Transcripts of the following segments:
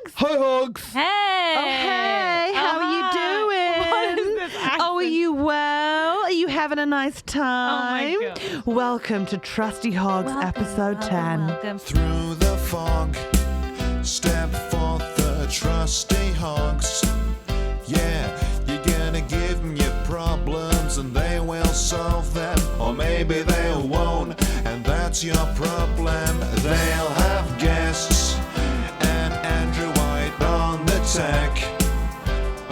Hogs. Hi, Hogs. Hey. Oh, hey. How are you doing? What is this accent? Oh, are you well? Are you having a nice time? Oh, my God. Welcome to Trusty Hogs, episode 10. Welcome. Through the fog, step forth the trusty hogs. Yeah, you're gonna give them your problems and they will solve them. Or maybe they won't, and that's your problem. They'll have guests and Andrew White on the tech.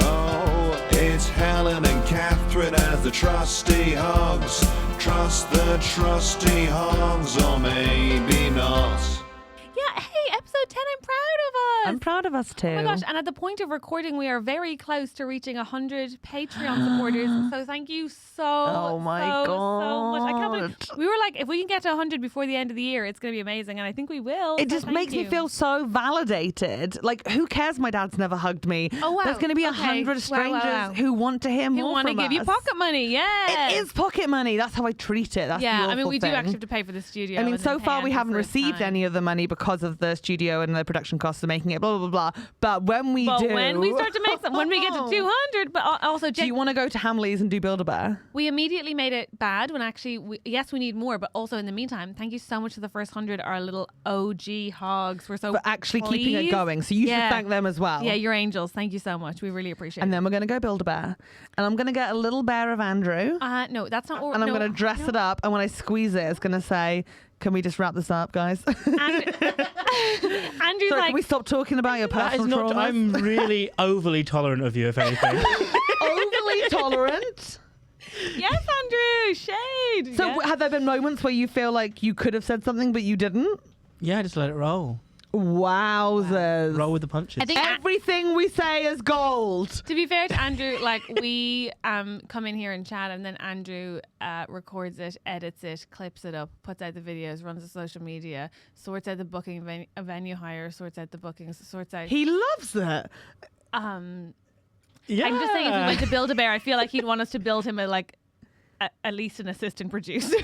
Oh, it's Helen and Catherine as the Trusty Hogs. Trust the Trusty Hogs, or maybe not. Yeah, hey, episode 10, I'm proud of us. I'm proud of us too. Oh my gosh, and at the point of recording, we are very close to reaching 100 Patreon supporters. So thank you so much. I can't believe we were like, if we can get to 100 before the end of the year, it's going to be amazing. And I think we will. It so just thank makes me you. feel so validated. Like, who cares? My dad's never hugged me. Oh, wow. There's going to be Okay. 100 Wow, strangers wow. who want to hear Who more want to from give you us. pocket money? Yeah. It is pocket money. That's how I treat it. That's Yeah, the I mean, awful we do thing. actually have to pay for the studio. I mean, and so then pay far we Andrew haven't for his received time. any of the money because of the studio and the production costs of making it, blah, blah, blah, blah. But when we But do... when we start to make some, when we get to 200, but also, Do you want to go to Hamleys and do Build-A-Bear? we immediately made it bad when actually, yes, we need more, but also in the meantime, thank you so much to the first 100, our little OG hogs. We're so For actually keeping it pleased. going. So you should Yeah. thank them as well. Yeah, you're angels. Thank you so much. We really appreciate And it. then we're going to go Build-A-Bear. And I'm going to get a little bear of Andrew. No, that's not. And I'm going to dress it up. And when I squeeze it, it's going to say, can we just wrap this up, guys? Andrew's Sorry, like, can we stop talking about your That is personal not. traumas? I'm really overly tolerant of you, if anything. Overly tolerant. yes, Andrew, shade. So Yeah. have there been moments where you feel like you could have said something but you didn't? Yeah, just let it roll. Wowzers. Roll with the punches. I think Everything we say is gold. to be fair to Andrew, like we come in here and chat, and then Andrew records it, edits it, clips it up, puts out the videos, runs the social media, sorts out the booking, venue hire, sorts out the bookings, sorts out. He loves it. yeah. I'm just saying, if we went to Build-A-Bear, I feel like he'd want us to build him at least an assistant producer.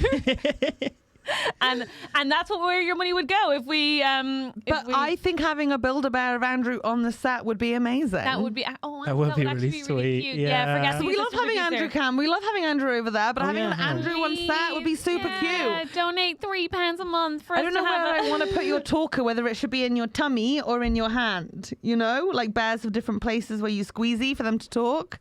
and that's where your money would go if we. But I think having a Build-A-Bear of Andrew on the set would be amazing. that would be. Oh, That would that be actually really sweet. cute. Yeah. forget the We love assistant having producer. Andrew Cam. We love having Andrew over there, but Oh, having yeah. Andrew on set would be super Yeah, cute. donate £3 a month for I us don't know to have where a- I want to put your talker, whether it should be in your tummy or in your hand. You know, like bears have different places where you squeezy for them to talk.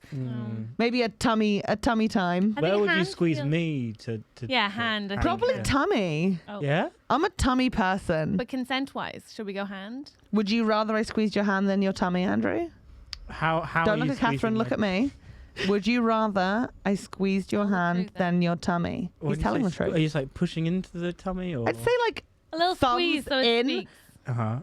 Maybe a tummy time. I Where think would you hand squeeze feels- me to Yeah, hand. I think. Probably Yeah. tummy. Oh. Yeah? I'm a tummy person. But consent-wise, should we go hand? Would you rather I squeezed your hand than your tummy, Andrew? How Don't are look you at Catherine, squeezing look my- at me. Would you rather I squeezed your Tell the hand truth, then. than your tummy? When He's you telling say the truth. Are you just like pushing into the tummy or? I'd say like A little Thumbs squeeze so it in. speaks. Uh-huh.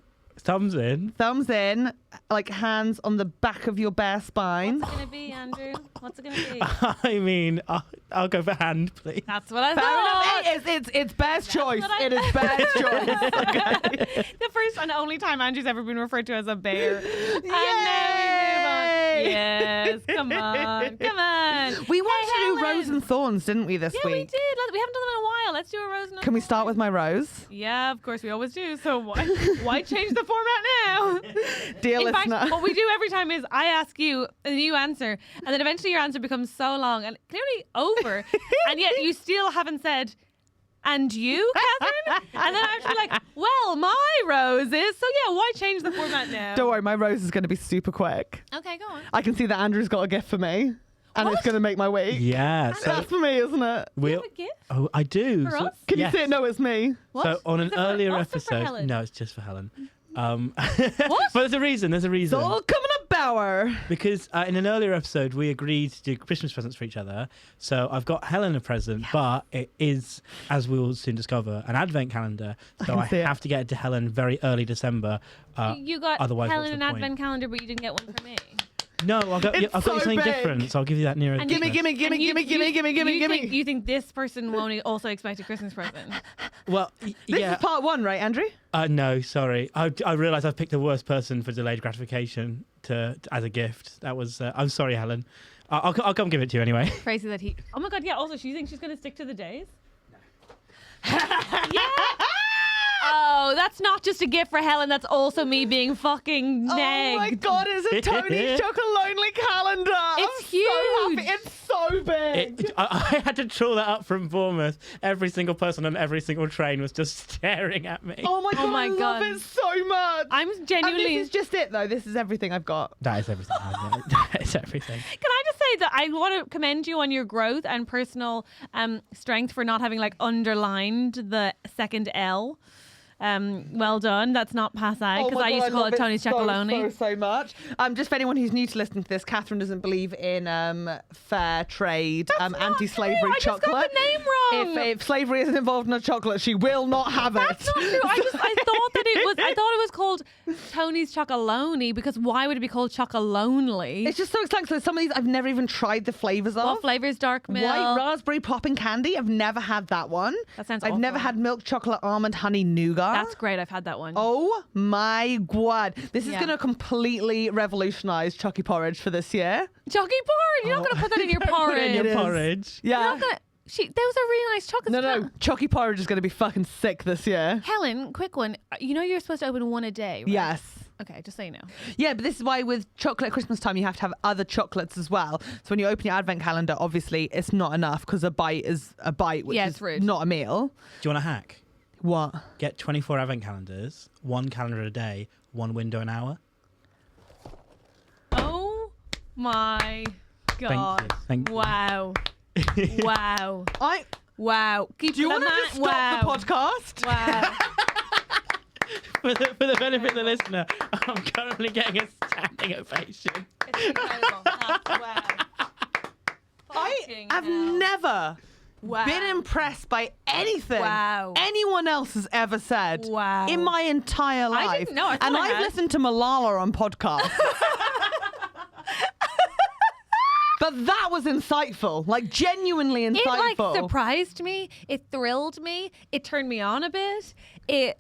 Thumbs in. thumbs in, like hands on the back of your bare spine. What's it gonna be, Andrew? What's it gonna be? I mean, I'll go for hand, please. That's what I Fair thought. enough. It's Bear's choice. what I- It is Bear's choice. Okay. The first and only time Andrew's ever been referred to as a bear. And Yay! now we move on. Yes, come on. We wanted to do Helen. Rose and Thorns, didn't we, this Yeah, we week? did. We haven't done them in a while. Let's do a rose and a Can we thorn. start with my rose? Yeah, of course we always do. So why change the format now? Dear In fact, listener. what we do every time is I ask you and you answer, and then eventually your answer becomes so long and clearly over, and yet you still haven't said, and you, Catherine? And then I'm actually like, well, my rose is, so yeah, why change the format now? Don't worry, my rose is going to be super quick. Okay, go on. I can see that Andrew's got a gift for me, and What? it's going to make my week. Yeah. So That's for me, isn't it? we. You have a gift? Oh, I do. For So- us? Can yes. you see it? No, it's me. What? So on Is an it for earlier us or for episode, Helen? no, it's just for Helen. What? But there's a reason. There's a It's reason. all coming up, Bower. Because in an earlier episode, we agreed to do Christmas presents for each other. So I've got Helen a present, but it is, as we will soon discover, an advent calendar. So I see it. have to get it to Helen very early December. You got otherwise, Helen what's an the point? advent calendar, but you didn't get one for me. No, I'll It's I've got so you something big. different. So I'll give you that nearer. And Christmas. Gimme. You think this person won't also expect a Christmas present? Well, This yeah. is part one, right, Andrew? No, sorry. I realise I've picked the worst person for delayed gratification as a gift. That was. I'm sorry, Helen. I'll come give it to you anyway. Crazy that he. Oh my god! Yeah. Also, she thinks she's going to stick to the days. No. Yeah. Oh No, that's not just a gift for Helen. That's also me being fucking negged. Oh my god, it's a Tony's Chocolonely calendar. It's I'm huge. So happy. It's so big. I had to draw that up from Bournemouth. Every single person on every single train was just staring at me. Oh my god, my I love God. it so much. I'm genuinely. And this is just it though. This is everything I've got. That is everything. That is everything. Can I just say that I want to commend you on your growth and personal strength for not having like underlined the second L. Well done. That's not passe because I used to call it Tony's Chocolonely. So much. Just for anyone who's new to listening to this, Catherine doesn't believe in fair trade, anti-slavery I just chocolate. got the name wrong. If slavery isn't involved in a chocolate, she will not have That's it. not true. I thought that it was. I thought it was called Tony's Chocolonely because why would it be called Chocolonely? It's just so exciting. So some of these I've never even tried the flavors of. What flavors? Dark milk. White raspberry popping candy. I've never had that one. That sounds I've awful. never had milk chocolate almond honey nougat. That's great. I've had that one. Oh my god. This is Yeah. going to completely revolutionize Chucky porridge for this year. Chucky porridge. You're not going to put that in your porridge. In your is. porridge. Yeah. You're not gonna. Those are really nice chocolates. No. Chucky porridge is going to be fucking sick this year. Helen, quick one. You know you're supposed to open one a day, right? Yes. Okay, just so you know. Yeah, but this is why with chocolate at Christmas time, you have to have other chocolates as well. So when you open your advent calendar, obviously it's not enough because a bite is a bite, which Yeah, is it's rude. not a meal. Do you want a hack? What? Get 24 advent calendars, one calendar a day, one window an hour. Oh my god. Thank you. Wow. Wow. Wow. Keep Do you want to that- just stop the podcast? Wow. For the benefit of the listener, I'm currently getting a standing ovation. It's incredible. Wow. I have never Wow. been impressed by anything Wow. anyone else has ever said Wow. in my entire life. didn't know. I thought and I I've had. listened to Malala on podcasts. But that was insightful, like genuinely It insightful. like surprised me. It thrilled me. It turned me on a bit. It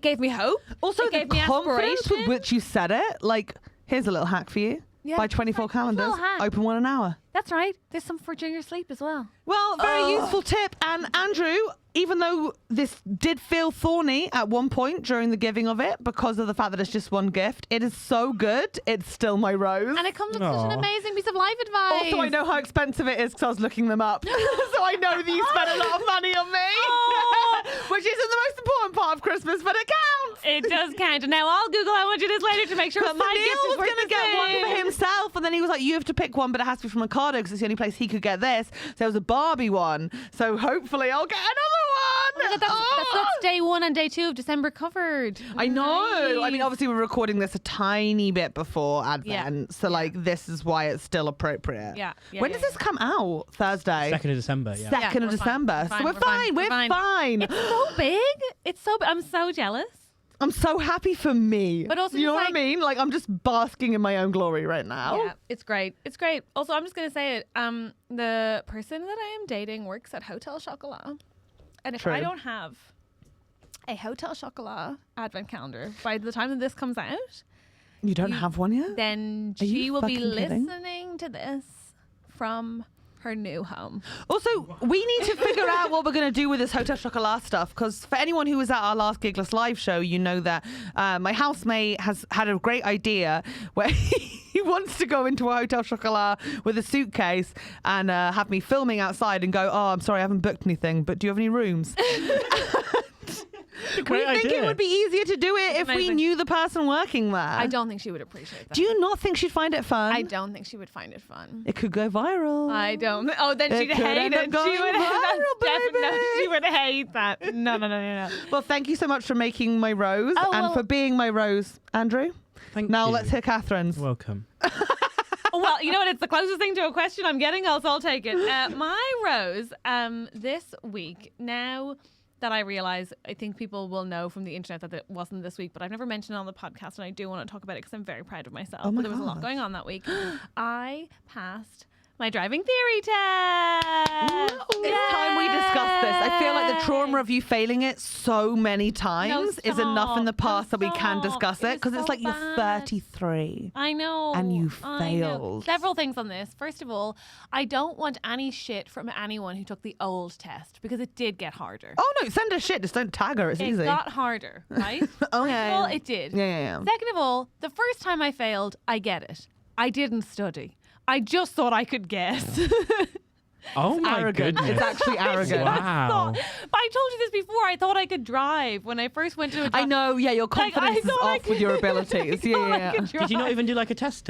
gave me hope. Also, it the gave me confidence with aspiration. which you said it. Like, here's a little hack for you. Yeah, Buy that's 24 right. calendars, Little hack. open one an hour. That's right. There's some for during your sleep as well. Well, very useful tip. And Andrew, even though this did feel thorny at one point during the giving of it because of the fact that it's just one gift, it is so good. It's still my rose. And it comes with such Aw. an amazing piece of life advice. Also, I know how expensive it is because I was looking them up. So I know that you spent a lot of money on me. Aw. Which isn't the most important part of Christmas, but it counts. It does count. And now I'll Google how much it is later to make sure that my Neil gift is was worth going to the get one for same. himself, and then he was like, you have to pick one, but it has to be from Ocado because it's the only place he could get this. So it was a Barbie one. So hopefully I'll get another one. That's day 1 and day 2 of December covered. I know. I mean, Nice. obviously we're recording this a tiny bit before Advent, so like this is why it's still appropriate. Yeah, yeah, when yeah, does this come out? Thursday. 2nd of December, yeah. 2nd Yeah, of we're fine. December. We're So we're fine. fine. We're We're fine. fine. It's so big. It's so big. I'm so jealous. I'm so happy for me. But also you know just what I like- mean? Like I'm just basking in my own glory right now. Yeah, it's great. It's great. Also, I'm just going to say it. The person that I am dating works at Hotel Chocolat. And if True. I don't have a Hotel Chocolat advent calendar by the time that this comes out, You don't have one yet? then Are you she will be fucking kidding? listening to this from her new home. Also, we need to figure out what we're going to do with this Hotel Chocolat stuff, because for anyone who was at our last Gigless live show, you know that my housemate has had a great idea where he wants to go into a Hotel Chocolat with a suitcase and have me filming outside and go, oh, I'm sorry, I haven't booked anything, but do you have any rooms? Great we think idea. it would be easier to do it if we amazing. knew the person working there. I don't think she would appreciate that. Do you not think she'd find it fun? I don't think she would find it fun. It could go viral. I don't. Oh, then It she'd could hate end it. up She going would. viral, No, baby. she would hate that. No. Well, thank you so much for making my rose Oh, and well- for being my rose, Andrew. Thank Now you. let's hear Catherine's. Welcome. Oh, well, you know what? It's the closest thing to a question I'm getting, so I'll take it. My rose this week, now that I realise, I think people will know from the internet that it wasn't this week, but I've never mentioned it on the podcast, and I do want to talk about it because I'm very proud of myself. Oh my But there was a lot God. going on that week. I passed my driving theory test. It's time we discuss this. I feel like the trauma of you failing it so many times is enough in the past that we can discuss it, because it's like you're 33. I know. And you I know. failed. Several things on this. First of all, I don't want any shit from anyone who took the old test, because it did get harder. Oh no, send her shit. Just don't tag her. It's It easy. got harder, right? Okay. First of all, it did. Yeah. Second of all, the first time I failed, I get it. I didn't study. I just thought I could guess. Oh my Arrogant. goodness. It's actually arrogant. Wow. But I told you this before. I thought I could drive when I first went to a job. I know, yeah, your Like, confidence is thought I off with your abilities. I thought I Yeah. could Did you not drive. even do like a test?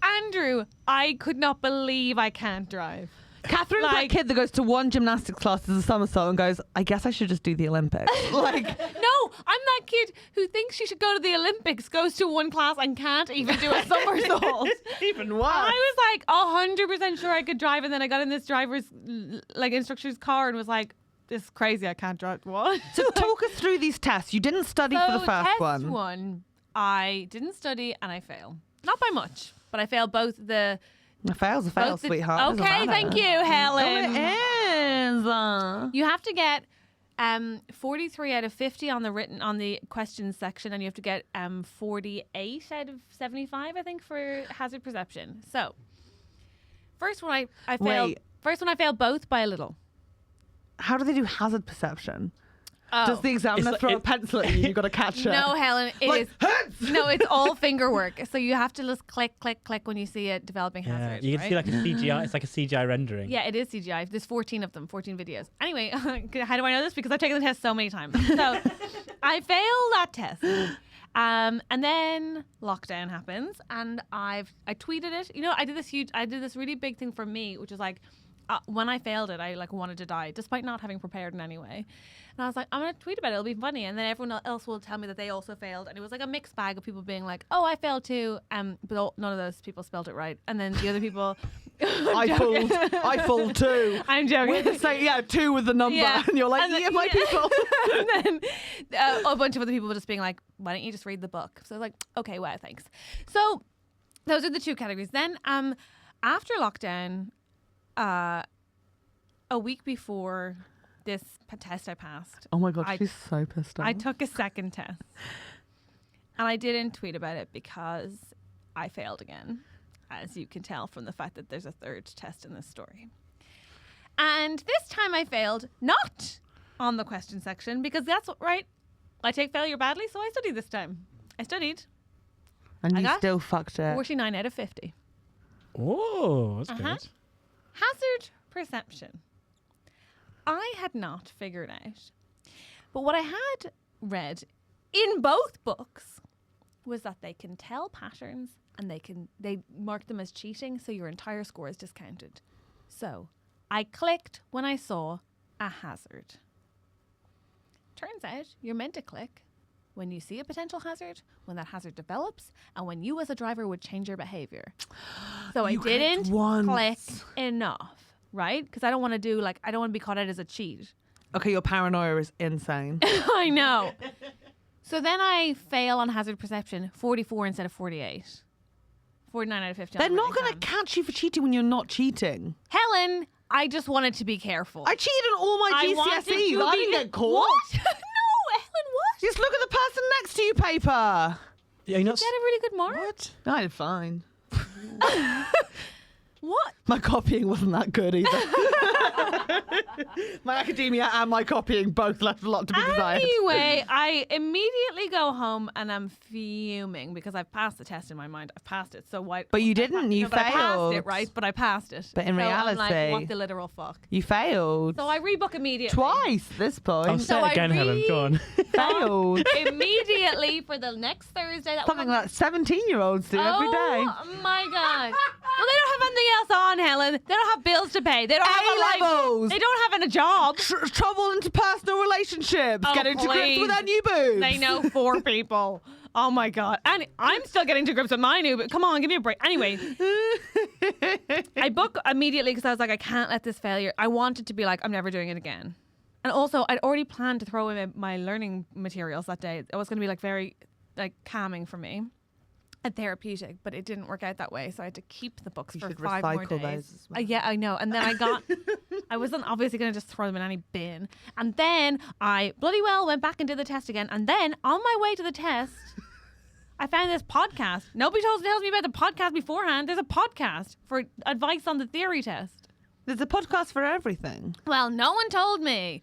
Andrew, I could not believe I can't drive. Catherine's Like- that kid that goes to one gymnastics class as a somersault and goes, I guess I should just do the Olympics. Like, No, I'm that kid who thinks she should go to the Olympics, goes to one class and can't even do a somersault. even worse. I was like 100% sure I could drive, and then I got in this driver's instructor's car and was like, "This is crazy. I can't drive." What? So talk us through these tests. You didn't study for the first test one. I didn't study and I failed. Not by much, but I failed both the. A fail's a fail, both the- sweetheart. Doesn't Okay, matter. thank you, Helen. Oh, it is. You have to get 43 out of 50 on the questions section, and you have to get 48 out of 75, I think, for hazard perception. So, first one I failed. Wait. First one I failed both by a little. How do they do hazard perception? Oh. Does the examiner It's throw like- a pencil at you? You've got to catch it. No, Helen, it Like, is. heads! No, it's all finger work. So you have to just click, click, click when you see a developing Yeah, hazard. you can right? see like a CGI. It's like a CGI rendering. Yeah, it is CGI. There's 14 of them, 14 videos. Anyway, how do I know this? Because I've taken the test so many times. So I failed that test. And then lockdown happens, and I tweeted it. You know, I did this really big thing for me, which is like, when I failed it, I like wanted to die, despite not having prepared in any way. And I was like, I'm gonna tweet about it. It'll be funny, and then everyone else will tell me that they also failed. And it was like a mixed bag of people being like, "Oh, I failed too," but none of those people spelled it right. And then the other people, I fooled too. I'm joking. We're the same, yeah, 2 with the number, Yeah. and you're like, And then- yeah, my yeah. people. And then a bunch of other people were just being like, "Why don't you just read the book?" So I was like, "Okay, wow, thanks." So those are the two categories. Then after lockdown, a week before this test I passed, Oh my God, I- she's so pissed off. I took a second test. And I didn't tweet about it because I failed again, as you can tell from the fact that there's a third test in this story. And this time I failed not on the question section, because that's what, right? I take failure badly, so I studied this time. I studied and I you got still fucked it. 49 out of 50. Oh, that's Uh-huh. good. Hazard perception. I had not figured out. But what I had read in both books was that they can tell patterns, and they mark them as cheating, so your entire score is discounted. So I clicked when I saw a hazard. Turns out you're meant to click when you see a potential hazard, when that hazard develops, and when you as a driver would change your behavior. So I You clicked didn't once. click enough, right? Because I don't want to I don't want to be caught out as a cheat. Okay, your paranoia is insane. I know. So then I fail on hazard perception, 44 instead of 48. 49 out of 50. on They're the not written going to exam. catch you for cheating when you're not cheating. Helen, I just wanted to be careful. I cheated on all my I wanted GCSEs. to I be- didn't get caught. What? No, Helen, what? Just look at the person next to you, paper. Yeah, you're not. You had a really good mark. What? I did fine. What? My copying wasn't that good either. My academia and my copying both left a lot to be desired. Anyway, I immediately go home and I'm fuming because I've passed the test in my mind. I've passed it. So why? But you I didn't, pa- you no, but I passed failed. it, right? But I passed it. But in So I'm like, reality- what the literal fuck? You failed. So I rebook immediately. Twice at this point. I'll say So it I again, Helen. Go on. Failed. Immediately for the next Thursday. That Something was like 17-year-olds do every day. Oh my god! Well, they don't have anything else on, Helen. They don't have bills to pay. They don't have a life. A-levels. They don't have a job. Trouble into personal relationships. Oh, Getting to grips please. with their new boobs. They know 4 people. Oh my god! And I'm still getting to grips with my new. But come on, give me a break. Anyway, I book immediately because I was like, I can't let this failure. I wanted to be like, I'm never doing it again. And also, I'd already planned to throw in my learning materials that day. It was going to be like very like calming for me. a therapeutic, but it didn't work out that way. So I had to keep the books You for should 5 more recycle days. those as well. Yeah, I know. And then I wasn't obviously going to just throw them in any bin. And then I bloody well went back and did the test again. And then on my way to the test, I found this podcast. Nobody tells me about the podcast beforehand. There's a podcast for advice on the theory test. There's a podcast for everything. Well, no one told me.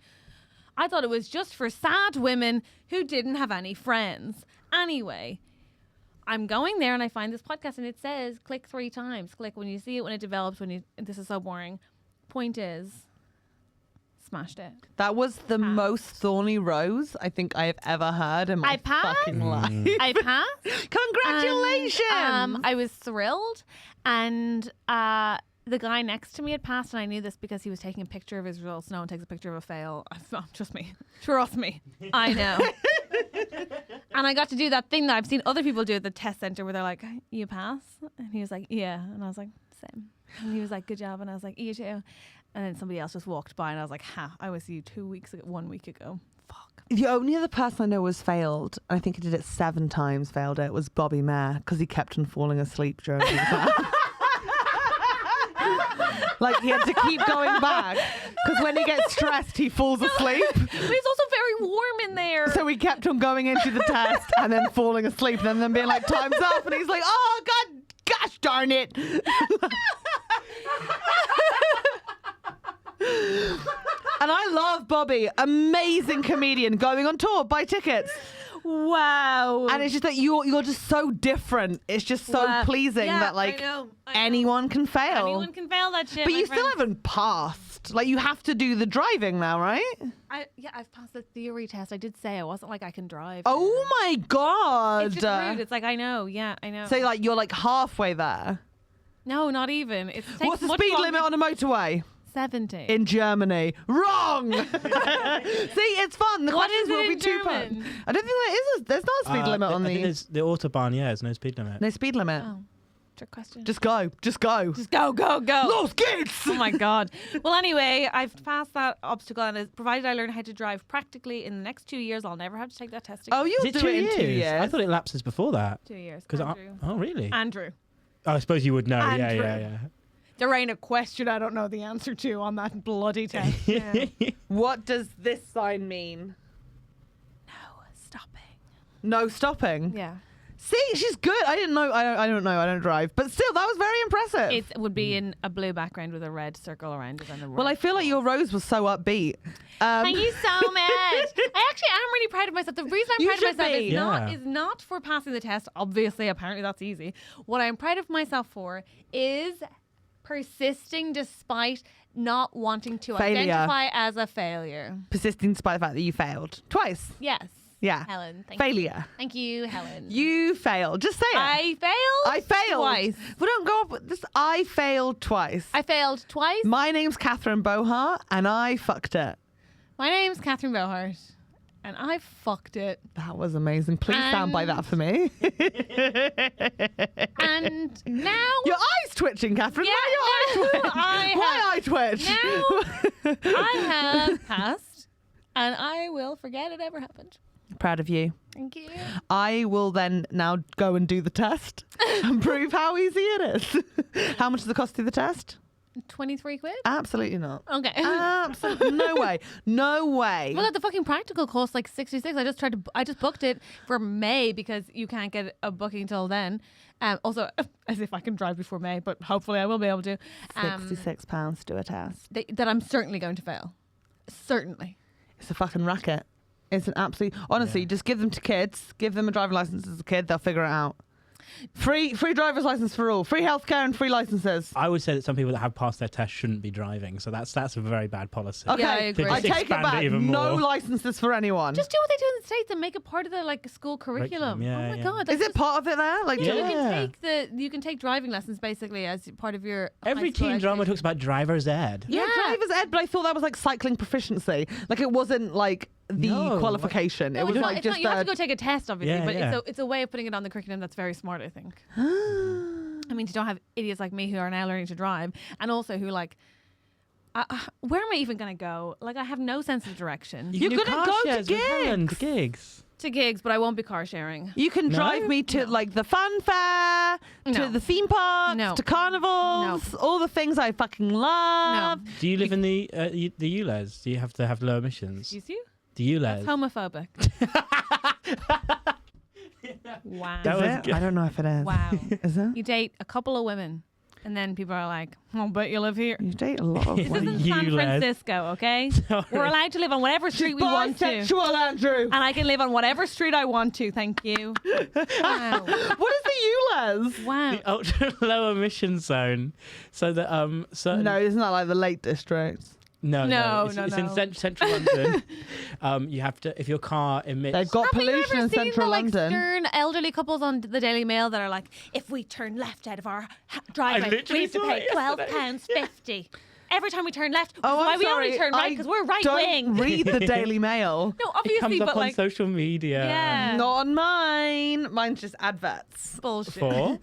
I thought it was just for sad women who didn't have any friends. Anyway, I'm going there and I find this podcast and it says click 3 times. Click when you see it, when it develops, this is so boring. Point is, smashed it. That was the Passed. most thorny rose I think I have ever heard in my I passed. fucking life. I passed. Congratulations! And, I was thrilled. And the guy next to me had passed, and I knew this because he was taking a picture of his results. No one takes a picture of a fail. Trust me. Trust me. I know. And I got to do that thing that I've seen other people do at the test center where they're like, you pass? And he was like, yeah. And I was like, same. And he was like, good job. And I was like, you too. And then somebody else just walked by and I was like, I was you 1 week ago. Fuck. The only other person I know was failed, I think he did it 7 times, failed it, was Bobby Mayer, because he kept on falling asleep during the exam. Like, he had to keep going back, because when he gets stressed, he falls asleep. But it's also very warm in there. So he kept on going into the test and then falling asleep and then being like, time's up. And he's like, oh, gosh darn it. And I love Bobby, amazing comedian, going on tour, buy tickets. Wow. And it's just that you're just so different. It's just so Wow. pleasing Yeah, that like I know. anyone can fail. Anyone can fail that shit. But my you still friend. haven't passed. Like, you have to do the driving now, right? I've passed the theory test. I did say I wasn't like I can drive. Oh my God. It's just rude. It's like I know. Yeah, I know. So like you're like halfway there. no, not even. It takes What's the much speed longer- limit on a motorway? 70. In Germany. Wrong! See, it's fun. The What questions is it will be in too German? fun. I don't think there is. There's not a speed limit on I think the. there's the Autobahn, yeah, there's no speed limit. No speed limit. Oh, trick question. Just go. Just go. Just go, go, go. Los kids! Oh my God. Well, anyway, I've passed that obstacle, and provided I learn how to drive practically in the next 2 years, I'll never have to take that test again. Oh, you'll Is it do 2 it in years? 2 years. I thought it lapses before that. 2 years. Because Andrew. oh, really? Andrew. Oh, I suppose you would know. Yeah, Andrew. yeah. There ain't a question I don't know the answer to on that bloody test. Yeah. What does this sign mean? No, stopping. No stopping. Yeah. See, she's good. I didn't know. I don't know. I don't drive. But still, that was very impressive. It would be in a blue background with a red circle around it and a Well, I red feel like your rose was so upbeat. Thank you so much. I actually am really proud of myself. The reason I'm You proud of should myself be. Yeah. is not for passing the test. Obviously, apparently that's easy. What I'm proud of myself for is persisting despite not wanting to Failure. identify as a failure. Persisting despite the fact that you failed twice. Yes. Yeah. Helen. Thank Failure. You. Thank you, Helen. You failed. Just say it. I failed. I failed twice. We don't go up with this. I failed twice. I failed twice. My name's Catherine Bohart, and I fucked it. My name's Catherine Bohart, and I fucked it. That was amazing. Please stand by that for me. And now Your eyes twitching, Catherine. Yeah, Why your now eye twitch? I Why have- eye twitch? now I have passed, and I will forget it ever happened. Proud of you. Thank you. I will then now go and do the test and prove how easy it is. How much does it cost to do the test? 23 quid? Absolutely not. Okay. Absolutely no way. No way. Well, the fucking practical cost like 66. I just booked it for May because you can't get a booking till then. Also, as if I can drive before May, but hopefully I will be able to. £66 to do a test. That I'm certainly going to fail. Certainly. It's a fucking racket. It's an absolute. Honestly, just give them to kids. Give them a driving license as a kid. They'll figure it out. Free driver's license for all. Free healthcare and free licenses. I would say that some people that have passed their test shouldn't be driving, so that's a very bad policy. Okay, Yeah, I agree. I Just take it expand it back. even No more. licenses for anyone. Just do what they do in the States and make it part of the like school curriculum. Curriculum, yeah, oh my yeah. God. Is it part of it there? Like, Yeah, you can take driving lessons basically as part of your Every high school teen drama education. talks about driver's ed. Yeah, Yeah. driver's ed, but I thought that was like cycling proficiency. Like, it wasn't like the No, qualification. No, It was it's not, like it's just not, you have to go take a test, obviously, Yeah, but yeah. it's a way of putting it on the curriculum that's very smart, I think. I mean, you don't have idiots like me who are now learning to drive, and also who like, Where am I even going to go? Like, I have no sense of direction. You're can do gonna car go to shares with Helen, gigs. to gigs. To gigs, but I won't be car sharing. You can No? drive me to like the fun fair, to No. the theme parks, No. to carnivals, all the things I fucking love. No. Do you live in the ULEZ? Do you have to have low emissions? Excuse you? The ULEZ. Homophobic. Wow. That Is was it? good. I don't know if it is. Wow. Is it? You date a couple of women, and then people are like, I'll bet you live here. You date a lot of This women. isn't San You, Les. Francisco, okay? Sorry. We're allowed to live on whatever street we want to. Bisexual, Andrew. And I can live on whatever street I want to, thank you. Wow. What is the ULEZ? Wow. The ultra low emission zone, so that certain No, isn't that like the Lake District? no, No, it's, no, it's no. in central London. You have to, if your car emits. They've got Have you pollution ever in seen central the, like, London. stern elderly couples on the Daily Mail that are like, if we turn left out of our driveway, we literally have to saw pay it yesterday. £12.50 every time we turn left. Which Oh, is why I'm we sorry. only turn right, I because we're right don't wing. read the Daily Mail. No, It obviously, comes up but on like, social media. yeah, Not on mine. Mine's just adverts. bullshit. For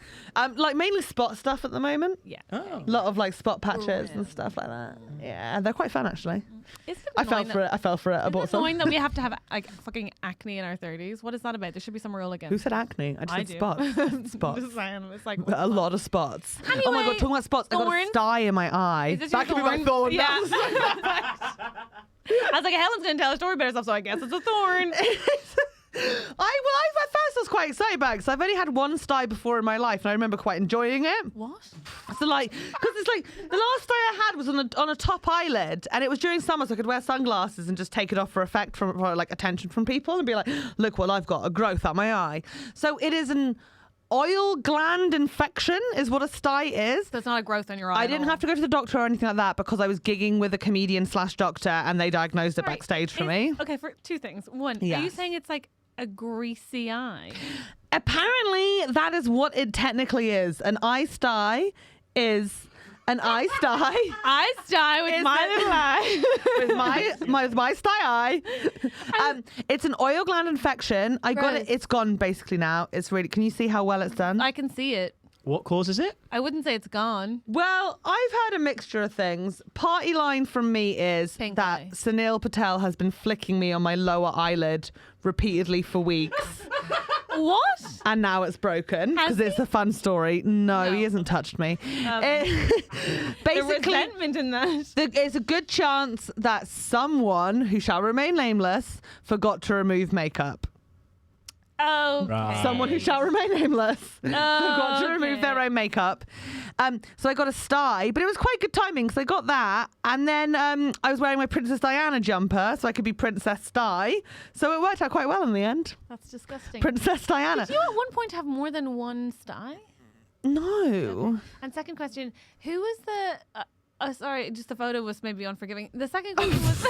Like mainly spot stuff at the moment. Yeah. oh. A lot of like spot patches and stuff like that. Yeah, they're quite fun actually. Isn't it I fell annoying for it. I fell for it. I Isn't bought it some. annoying that we have to have like fucking acne in our 30s? What is that about? There should be some rule against. Who said acne? I just I said do. spots. Spots. Just saying, it's like A lot of spots. Oh my Anyway, god, talking about spots, I got a thorns. sty in my eye. Is this That your could be my thorn. Yeah. That I was like, Helen's gonna tell a story about herself, so I guess it's a thorn. I at first was quite excited about it because I've only had one sty before in my life and I remember quite enjoying it. What? So like, because it's like the last sty I had was on a top eyelid and it was during summer, so I could wear sunglasses and just take it off for effect, for like attention from people and be like, look what I've got, a growth at my eye. So it is an oil gland infection is what a sty is. So it's not a growth on your eye. I didn't have to go to the doctor or anything like that because I was gigging with a comedian / doctor and they diagnosed it backstage for me. Okay, for two things. One, are Yes. you saying it's like a greasy eye? Apparently, that is what it technically is. An eye sty is an eye sty I die with Is my it- little eye. with my sty eye. It's an oil gland infection. I got it. Gross. It's gone basically now. It's really. Can you see how well it's done? I can see it. What causes it? I wouldn't say it's gone. Well, I've heard a mixture of things. Party line from me is Pink that eye. Sunil Patel has been flicking me on my lower eyelid repeatedly for weeks. What? And now it's broken Has because it's a fun story. No, No. he hasn't touched me. The Basically, resentment in that. it's a good chance that someone who shall remain nameless forgot to remove makeup. Oh. Right. Someone who shall remain nameless forgot to remove their own makeup. So I got a sty, but it was quite good timing because I got that. And then I was wearing my Princess Diana jumper so I could be Princess Sty. So it worked out quite well in the end. That's disgusting. Princess Diana. Did you at one point have more than one sty? No. And second question, who was the... sorry, just the photo was maybe unforgiving. The second question was...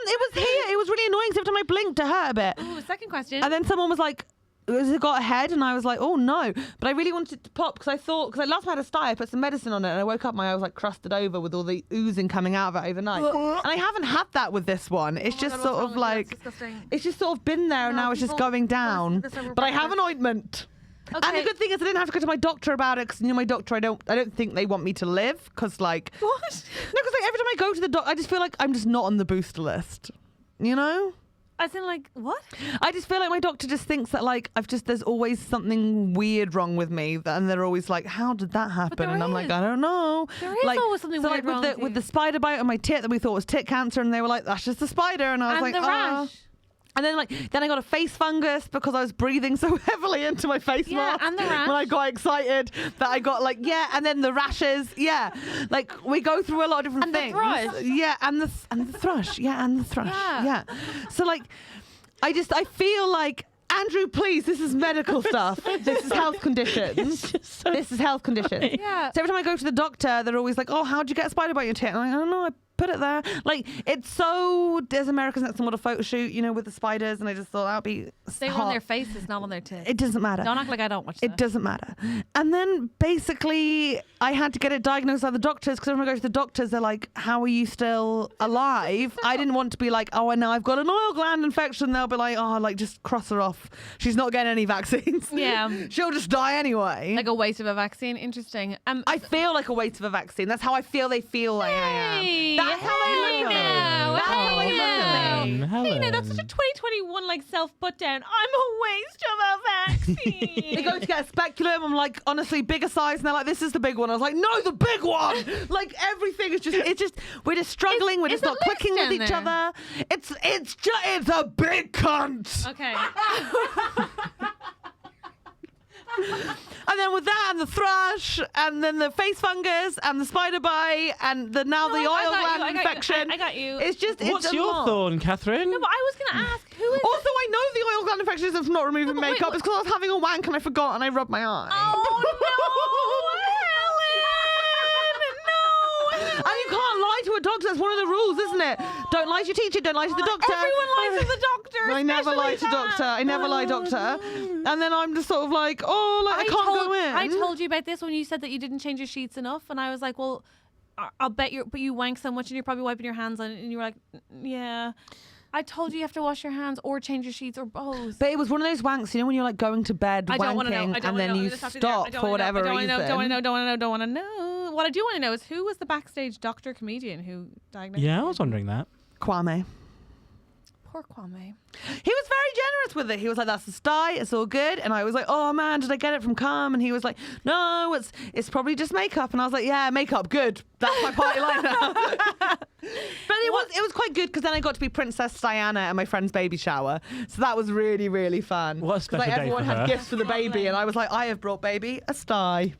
It was here. It was really annoying. Every time I blinked, it hurt a bit. Oh, second question. And then someone was like, has it got a head? And I was like, oh no. But I really wanted it to pop because I last time I had a sty, I put some medicine on it and I woke up, my eye was like crusted over with all the oozing coming out of it overnight. And I haven't had that with this one. It's just God, sort what's of wrong with you? like, That's disgusting. it's just sort of been there and No, now it's just people- going down. this over But I have breakfast. an ointment. Okay. And the good thing is I didn't have to go to my doctor about it because my doctor, I don't think they want me to live because like, What? no, because like every time I go to the doctor, I just feel like I'm just not on the booster list. You know? As in, like, what? I just feel like my doctor just thinks that like there's always something weird wrong with me, and they're always like, "How did that happen?" there And I'm like, is. "I don't know." There is like, always something so weird like wrong with with you. the spider bite on my tit that we thought was tit cancer, and they were like, "That's just a spider," and I was And like, the "Oh." rash. And then I got a face fungus because I was breathing so heavily into my face Yeah, mask. and the rash. When I got excited that I got and then the rashes, like we go through a lot of different And the things. thrush. Yeah, and the thrush, and the thrush, Yeah. So like, I feel like. Andrew, please, this is medical stuff. This is health conditions. This is health conditions. Yeah. So every time I go to the doctor, they're always like, "Oh, how'd you get a spider bite in your tit?" And I'm like, "I don't know, I put it there. Like, it's so, there's America's Next Model photo shoot, you know, with the spiders, and I just thought that would be They were hot. on their faces, not on their tits. It doesn't matter. Don't act like I don't watch that. It doesn't matter. And then basically I had to get it diagnosed by the doctors, because when I go to the doctors, they're like, how are you still alive? I didn't want to be like, oh, I know I've got an oil gland infection. They'll be like, oh, like, just cross her off. She's not getting any vaccines. Yeah. She'll just die anyway. Like a waste of a vaccine. Interesting. I feel like a waste of a vaccine. That's how I feel they feel like I am. That's how they look at me. That's how they look at me. Hey, no, that's such a 2021 like self put down. I'm a waste of a vaccine. They go to get a speculum. I'm like, honestly, bigger size. And they're like, this is the big one. I was like, no, the big one. Like, everything is just, we're just struggling. We're just not Liz clicking with down each there? other. It's a big cunt. Okay. And then with that, and the thrush, and then the face fungus, and the spider bite, and the I oil got you, gland infection. I got you. It's just, What's it's a your lot. thorn, Catherine? No, but I was going to ask, who is Also, I know the oil gland infection isn't from not removing No, but wait, makeup. what- It's because I was having a wank and I forgot and I rubbed my eye. Oh, no, Helen! And you can't lie to a doctor. That's one of the rules, isn't it? Don't lie to your teacher. Don't lie to the doctor. Everyone lies to the doctor. I never lie to especially doctor. that. I never lie doctor. And then I'm just sort of like, oh, like I can't go in. I told you about this when you said that you didn't change your sheets enough, and I was like, well, I'll bet but you wank so much and you're probably wiping your hands on it, and you were like, yeah. I told you have to wash your hands or change your sheets or both. But it was one of those wanks, you know, when you're like going to bed I don't want to know. wanking I don't and wanna then know. you Let's stop you there. I stop don't for wanna know. whatever I reason. don't want to know. What I do want to know is who was the backstage doctor comedian who diagnosed Yeah, I you? was wondering that. Kwame. Poor Conway. He was very generous with it. He was like, that's the sty, it's all good. And I was like, oh man, did I get it from cum? And he was like, no, it's probably just makeup. And I was like, yeah, makeup, good. That's my party liner. But it was quite good because then I got to be Princess Diana at my friend's baby shower. So that was really, really fun. What a 'Cause, special like, day everyone for had her. gifts for the baby. And I was like, I have brought baby a sty.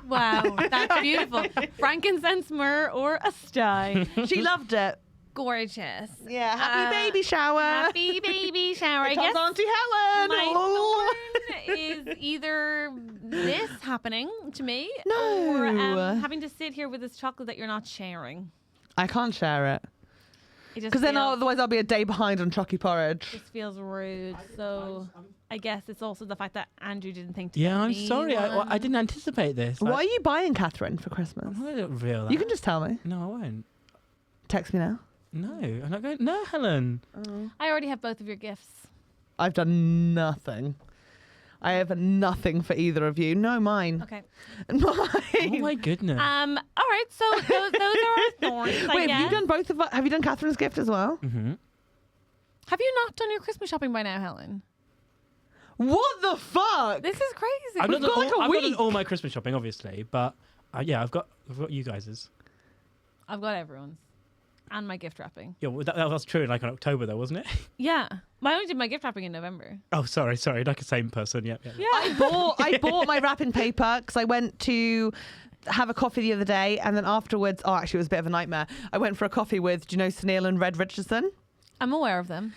Wow, that's beautiful. Frankincense, myrrh, or a sty. She loved it. Gorgeous. Yeah, happy baby shower. Happy baby shower. I guess Auntie Helen. my thorn is either this happening to me No. or having to sit here with this chocolate that you're not sharing. I can't share it. It just Because then feels- otherwise I'll be a day behind on chalky porridge. just feels rude. So I guess it's also the fact that Andrew didn't think to Yeah, get I'm me sorry. I one. didn't anticipate this. What are you buying, Catherine, for Christmas? I don't reveal that. You can just tell me. No, I won't. Text me now. No, I'm not going. No, Helen. I already have both of your gifts. I've done nothing. I have nothing for either of you. No, mine. Okay. Oh Mine. my goodness. All right. So those are our thorns. I Wait, guess. have you done both of? Have you done Catherine's gift as well? Mm-hmm. Have you not done your Christmas shopping by now, Helen? What the fuck? This is crazy. I've not got done like a I've not done week. all my Christmas shopping, obviously, but yeah, I've got you guys's. I've got everyone's. And my gift wrapping. Yeah, well, that was true in like October, though, wasn't it? Yeah. I only did my gift wrapping in November. Oh, sorry, like the same person. Yeah. I bought my wrapping paper because I went to have a coffee the other day, and then afterwards, oh, actually, it was a bit of a nightmare. I went for a coffee with, do you know Sunil and Red Richardson? I'm aware of them.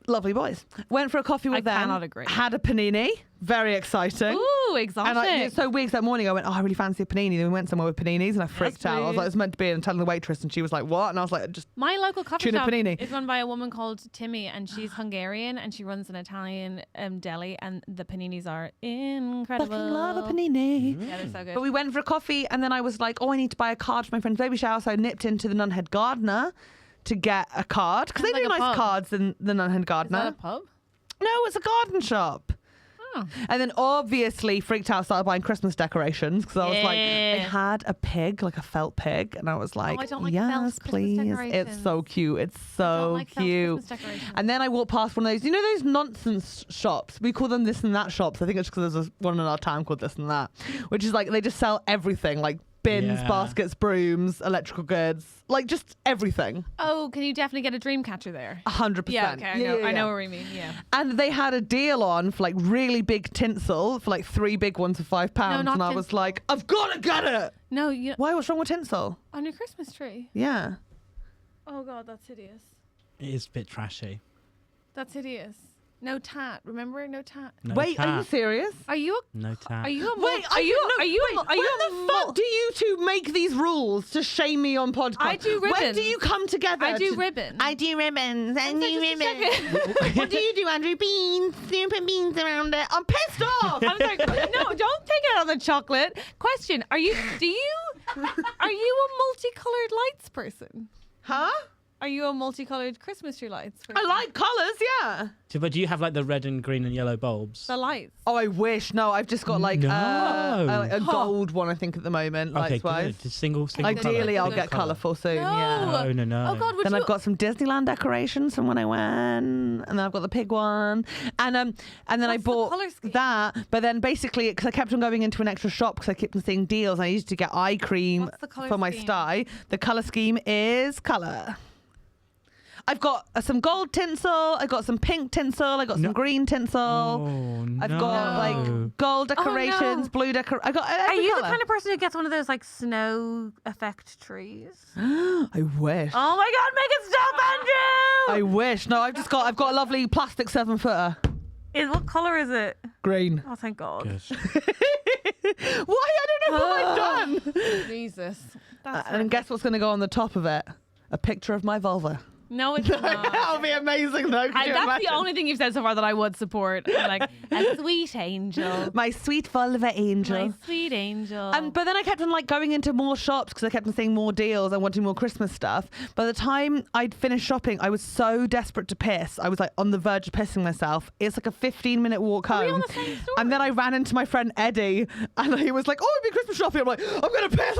Lovely boys. Went for a coffee with I them. cannot agree. Had a panini. Very exciting. Ooh, exotic. And it's so weird 'cause that morning I went, oh, I really fancy a panini. Then we went somewhere with paninis and I freaked out. I was weird. like, it's meant to be, and telling the waitress, and she was like, what? And I was like, just My local coffee Tuna shop panini. is run by a woman called Timmy, and she's Hungarian, and she runs an Italian deli, and the paninis are incredible. fucking love a panini. Yeah, they're so good. But we went for a coffee, and then I was like, oh, I need to buy a card for my friend's baby shower. So I nipped into the Nunhead Gardener to get a card because they Sounds do like a nice pub. cards in the Nunhead is Gardener. that a pub? No, it's a garden shop. Oh. And then obviously freaked out, started buying Christmas decorations because I was like, they Yeah. had a pig, like a felt pig, and I was like, I don't like yes, felt Christmas please. It's decorations. so cute. It's I don't so like felt cute. Christmas decorations. And then I walked past one of those, you know, those nonsense shops. We call them this and that shops. I think it's because there's one in our town called this and that, which is like they just sell everything, like bins, Yeah. baskets, brooms, electrical goods, like just everything. Oh, can you definitely get a dream catcher there? 100%. Yeah, okay, I know what you mean. Yeah. And they had a deal on for like really big tinsel for like 3 big ones for £5. not And I was tinsel. like, I've got to get it. No, you Why? What's wrong with tinsel? on your Christmas tree. Yeah. Oh God, that's hideous. It is a bit trashy. That's hideous. No tat. Remember? No tat. No Wait, are you tat. serious? Are you? No tat. Are you? A Wait, are you? Are you? Wait, Are you? when the fuck do you two make these rules to shame me on podcast? I do When ribbons. do you come together? I do to- ribbons. I do ribbons. I do just ribbons. What do you do, Andrew? Beans. You put beans around it. I'm pissed off. I'm sorry. No, don't take it on the chocolate. Question: Are you? Are you a multicolored lights person? Huh? Are you a multicolored Christmas tree lights person? I like colours, yeah. But do you have like the red and green and yellow bulbs? the lights. Oh, I wish. No, I've just got like No. a gold one, I think, at the moment, Okay, lights-wise. good. Just single Ideally, colour. I'll get Colour. colourful soon, No. yeah. No. Oh God, would Then you? I've got some Disneyland decorations from when I went, and then I've got the pig one, and then I What's the bought colour scheme? that. But then basically, because I kept on going into an extra shop because I kept on seeing deals, I used to get eye cream What's the colour for my scheme? sty. The color scheme is color. I've got some gold tinsel. I got some pink tinsel. I got some No. green tinsel. Oh, I've no. got like gold decorations, blue decor. I got Are every you colour. the kind of person who gets one of those like snow effect trees? I wish. Oh my God, make it stop, I Andrew! wish. No, I've got a lovely plastic 7-footer. What color is it? Green. Oh, thank God. Good. Why? I don't know what I've done. Jesus. That's And guess what's going to go on the top of it? A picture of my vulva. no, it's not. That'll be amazing, though. Could you That's imagine? the only thing you've said so far that I would support. I'm like a sweet angel. My sweet vulva angel. My sweet angel. But then I kept on like going into more shops because I kept on seeing more deals and wanting more Christmas stuff. By the time I'd finished shopping, I was so desperate to piss. I was like on the verge of pissing myself. It's like a 15-minute walk Are we home. on the same story? And then I ran into my friend Eddie and he was like, oh, we've been Christmas shopping. I'm like, I'm going to piss.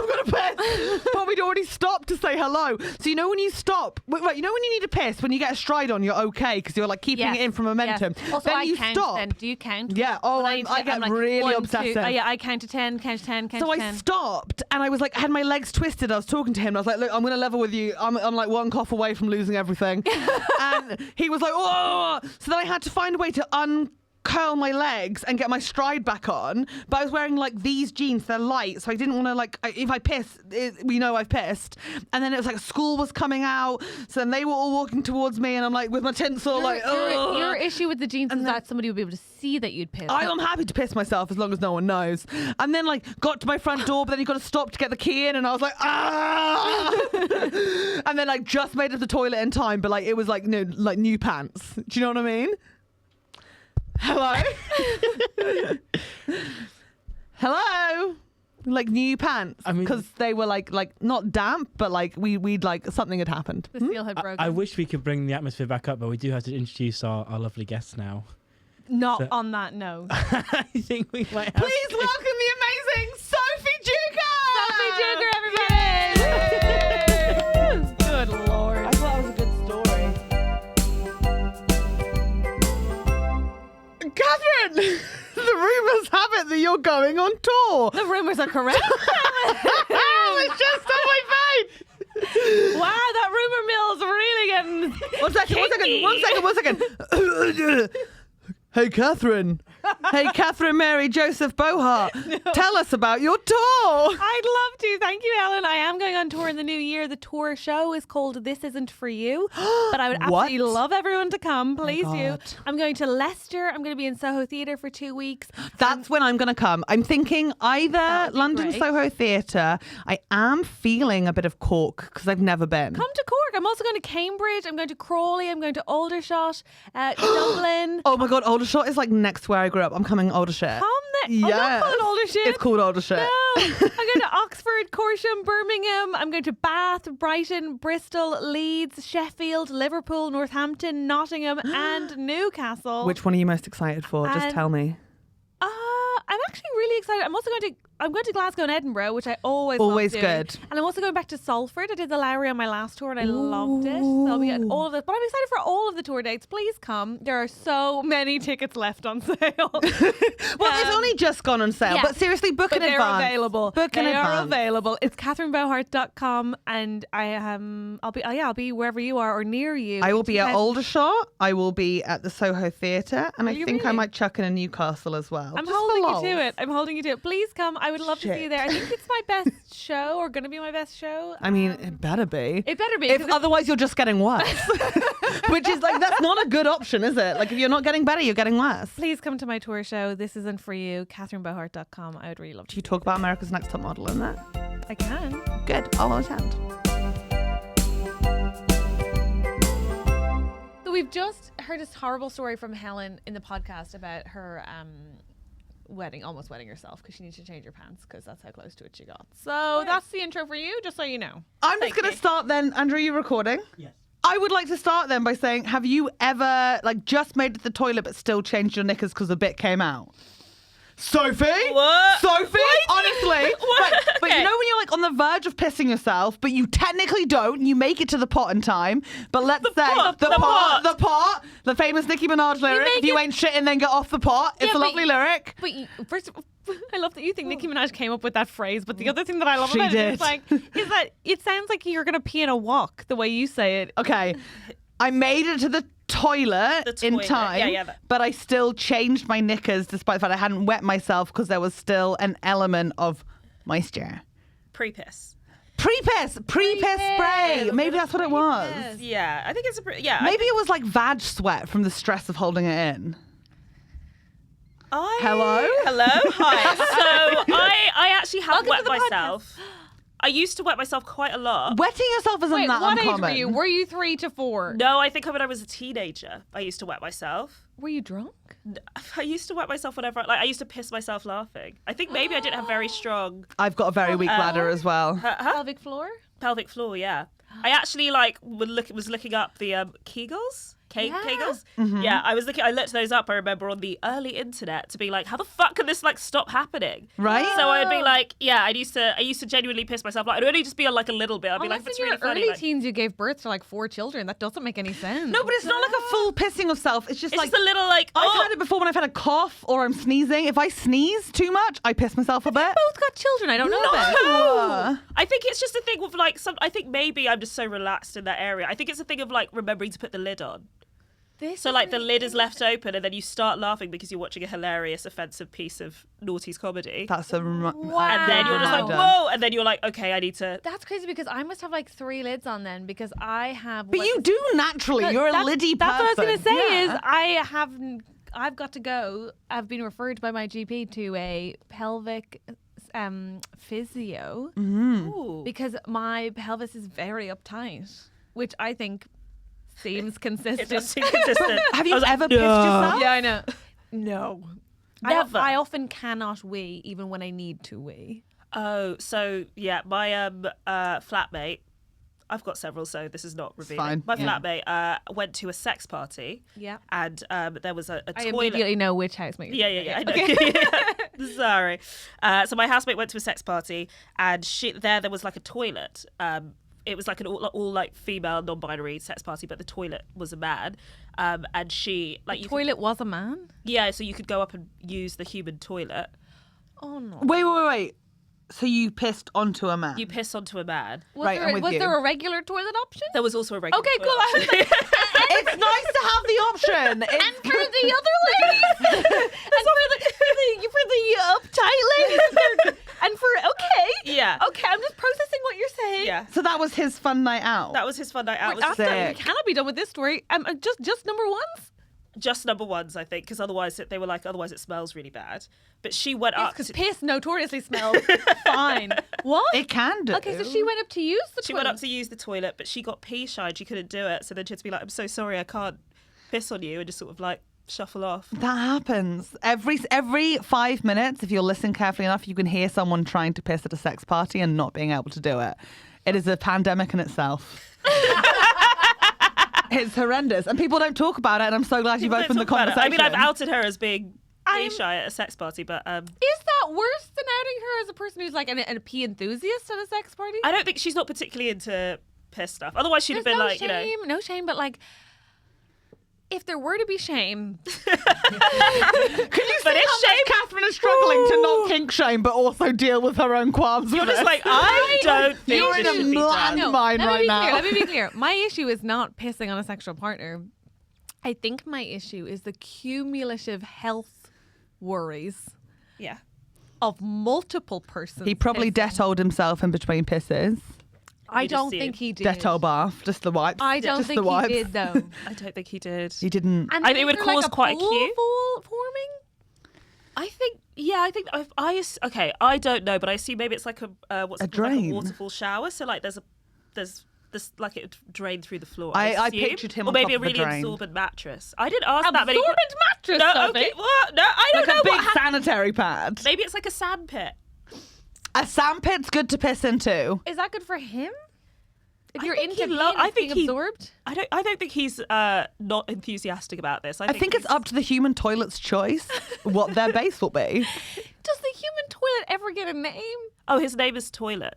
But we'd already stopped to say hello. So you know when you stop, right, you know when you need to piss, when you get a stride on, you're okay because you're like keeping Yes. it in for momentum. Yes. Also, then I you count. stop. Then do you count? Yeah. Oh, When I need to- get I'm like, really 1, 2. obsessive. Oh, yeah, I count to 10, count to 10, count So to I 10. stopped and I was like, I had my legs twisted. I was talking to him and I was like, look, I'm going to level with you. I'm like one cough away from losing everything. And he was like, oh. So then I had to find a way to uncurl my legs and get my stride back on. But I was wearing like these jeans, they're light. So I didn't want to like, if I piss, we know I've pissed. And then it was like school was coming out. So then they were all walking towards me and I'm like with my tinsel, like, oh. Your issue with the jeans is that somebody would be able to see that you'd piss. I'm happy to piss myself as long as no one knows. And then like got to my front door, but then you got to stop to get the key in, and I was like, ah! And then like just made it to the toilet in time, but like it was like like new pants. Do you know what I mean? Hello? Hello? Like new pants. I mean- because they were like not damp, but like we'd like something had happened. The seal had broken. I wish we could bring the atmosphere back up, but we do have to introduce our lovely guests now. Not So- on that note. I think we might have Please welcome the amazing Sophie Duker! Sophie Duker, everybody! Good Lord. I thought that was a good story. Catherine, the rumours have it that you're going on tour. The rumours are correct. It's just on my face. Wow, that rumour mill's really getting. One second. Hey, Catherine. Hey, Catherine Mary Joseph Bohart. Tell us about your tour. I'd love to. Thank you, Ellen. I am going on tour in the new year. The tour show is called This Isn't For You. But I would What? absolutely love everyone to come. Please do. God. I'm going to Leicester. I'm going to be in Soho Theatre for 2 weeks. That's when I'm going to come. I'm thinking either would be London great. Soho Theatre. I am feeling a bit of Cork because I've never been. Come to Cork. I'm also going to Cambridge. I'm going to Crawley. I'm going to Aldershot, Dublin. Oh my God, Aldershot is like next to where I grew up. I'm coming Aldershot. Come there. Yes. Oh, don't call it Aldershot. It's called Aldershot. No. I'm going to Oxford, Corsham, Birmingham. I'm going to Bath, Brighton, Bristol, Leeds, Sheffield, Liverpool, Northampton, Nottingham, and Newcastle. Which one are you most excited for? Just And- tell me. I'm actually really excited. I'm going to Glasgow and Edinburgh, which I always Always love doing. good. And I'm also going back to Salford. I did the Lowry on my last tour and I loved it. So I'll be at all of this. But I'm excited for all of the tour dates. Please come. There are so many tickets left on sale. Well, there's only only just gone on sale, Yeah. but seriously, book But in they're advance. available. Book in They are advance. available. It's catherinebohart.com, and I'll be wherever you are or near you. I will be at Depends- Aldershot. I will be at the Soho Theatre, and Are I you think I really? might chuck in a Newcastle as well. I'm just for holding you lols. to it. I'm holding you to it. Please come. I would love to see you there. I think it's my best show, or going to be my best show. I mean, it better be. It better be. If 'cause otherwise, you're just getting worse. Which is like, that's not a good option, is it? Like, if you're not getting better, you're getting worse. please come to my tour show. This isn't for you. catherinebohart.com. I would really love to. Do you talk about America's Next Top Model in that? I can. Good. I'll attend. So we've just heard this horrible story from Helen in the podcast about her almost wedding herself because she needs to change her pants because that's how close to it she got. So that's the intro for you, just so you know. I'm just going to start then. Andrew, are you recording? Yes. I would like to start then by saying, have you ever just made it to the toilet but still changed your knickers because a bit came out? Sophie? What? Sophie? Honestly. What? But Okay. you know when you're on the verge of pissing yourself, but you technically don't, and you make it to the pot in time, but let's say pot, the the pot, the famous Nicki Minaj lyric, make if you it- ain't shitting, then get off the pot. It's Yeah, a but lovely lyric. But first of all, I love that you think Nicki Minaj came up with that phrase. But the other thing that I love She about it did. is that it sounds like you're gonna pee in a walk the way you say it. Okay. I made it to the toilet in toilet. time, Yeah, that- but I still changed my knickers despite the fact I hadn't wet myself because there was still an element of moisture. Pre-piss. Pre-piss spray. Maybe that's what it was. Pre-piss. Yeah, I think it's yeah. Maybe it was like vag sweat from the stress of holding it in. Hello? Hi. So I actually have Welcome wet to the podcast. myself. I used to wet myself quite a lot. Wetting yourself isn't Wait, that what age uncommon. were you? Were you 3 to 4? No, I think when I was a teenager, I used to wet myself. Were you drunk? I used to wet myself whenever, I used to piss myself laughing. I think maybe I didn't have very strong I've got a very weak bladder as well. Pelvic floor? pelvic floor. Yeah, I actually was looking up the Kegels. Yeah. Kegels. Mm-hmm. Yeah, I looked those up. I remember on the early internet to be like, how the fuck can this stop happening? Right? So I'd be like, yeah, I used to genuinely piss myself. It'd only just be on a little bit. I'd be Unless like, it's in really your funny. early teens you gave birth to 4 children. That doesn't make any sense. No, but it's not like a full pissing of self. It's just it's like just a little I've had it before when I've had a cough or I'm sneezing. If I sneeze too much, I piss myself a bit. both got children. I don't know about. No. I think it's just a thing with I think maybe I'm just so relaxed in that area. I think it's a thing of remembering to put the lid on. So the lid is left open and then you start laughing because you're watching a hilarious, offensive piece of naughties comedy. That's a And then you're just like, reminder. whoa, and then you're like, okay, I need to. That's crazy because I must have 3 lids on then because I have. But you do naturally. No, You're a that's- liddy person. That's what I was going to say Yeah. is I've got to go. I've been referred by my GP to a pelvic physio Ooh. because my pelvis is very uptight, which I think seems consistent. It does seem consistent. Have you I was like, ever pissed yourself? Yeah, I know. No. Never. I often cannot wee even when I need to wee. Oh, so yeah, my flatmate. I've got several, so this is not revealing. fine. My Yeah. flatmate went to a sex party. Yeah. And there was a I toilet. immediately know which housemate. Yeah. I know. Sorry. So my housemate went to a sex party, and there was a toilet. It was an all female non-binary sex party, but the toilet was a man. And she Toilet was a man? yeah, so you could go up and use the human toilet. Oh no. Wait. So you pissed onto a man? You piss onto a man. Right, I'm with was you. there a regular toilet option? There was also a regular. Okay, cool. toilet. I was like, It's nice to have the option. and for the other ladies, and for the uptight ladies, and for Yeah. okay, I'm just processing what you're saying. Yeah. So that was his fun night out. That was his fun night out. It was After, we Sick. cannot be done with this story. Just number ones. just number ones, I think, because otherwise they were otherwise it smells really bad. But she went up. Because piss notoriously smells fine. What? It can do. Okay, so she went up to use the She toilet. went up to use the toilet, but she got pee shy and she couldn't do it. So then she had to be like, "I'm so sorry, I can't piss on you," and just sort of shuffle off. That happens. Every 5 minutes, if you're listening carefully enough, you can hear someone trying to piss at a sex party and not being able to do it. It is a pandemic in itself. It's horrendous. And people don't talk about it, and I'm so glad you've People don't opened the talk about it. conversation. I mean, I've outed her as being pee shy at a sex party, but Is that worse than outing her as a person who's a pee enthusiast at a sex party? I don't think she's not particularly into piss stuff. Otherwise, she'd have There's been no shame, no shame, but if there were to be shame, Can you see But how it's much shame. Catherine is struggling to not kink shame, but also deal with her own qualms. You're with just it. like, I don't think You're this in a should be done. land mine let me right be now. clear. Let me be clear. My issue is not pissing on a sexual partner. I think my issue is the cumulative health worries Yeah. of multiple persons. He probably pissing. Dettoled himself in between pisses. I You just don't see think it. he did. Dettol bath, just the wipes. I don't just think the he wipes. did though. I don't think he did. He didn't. And I think it would is there, cause like, quite a pool queue. forming. I think, yeah, I think okay, I don't know, but I assume maybe it's like what's A it called, like drain. a waterfall shower. So like there's this like it drained through the floor. I assume. pictured him or on maybe top a of the really drain. absorbent mattress. I didn't ask that many. Absorbent mattress. No, Sophie. okay, what? No, I don't Like know a big what happened. sanitary pad. Maybe it's like a sand pit. A sandpit's good to piss into. Is that good for him? If I you're think into he penis lo- I think being he- absorbed. I don't think he's not enthusiastic about this. I think it's he's- up to the human toilet's choice what their base will be. Does the human toilet ever get a name? Oh, his name is Toilet.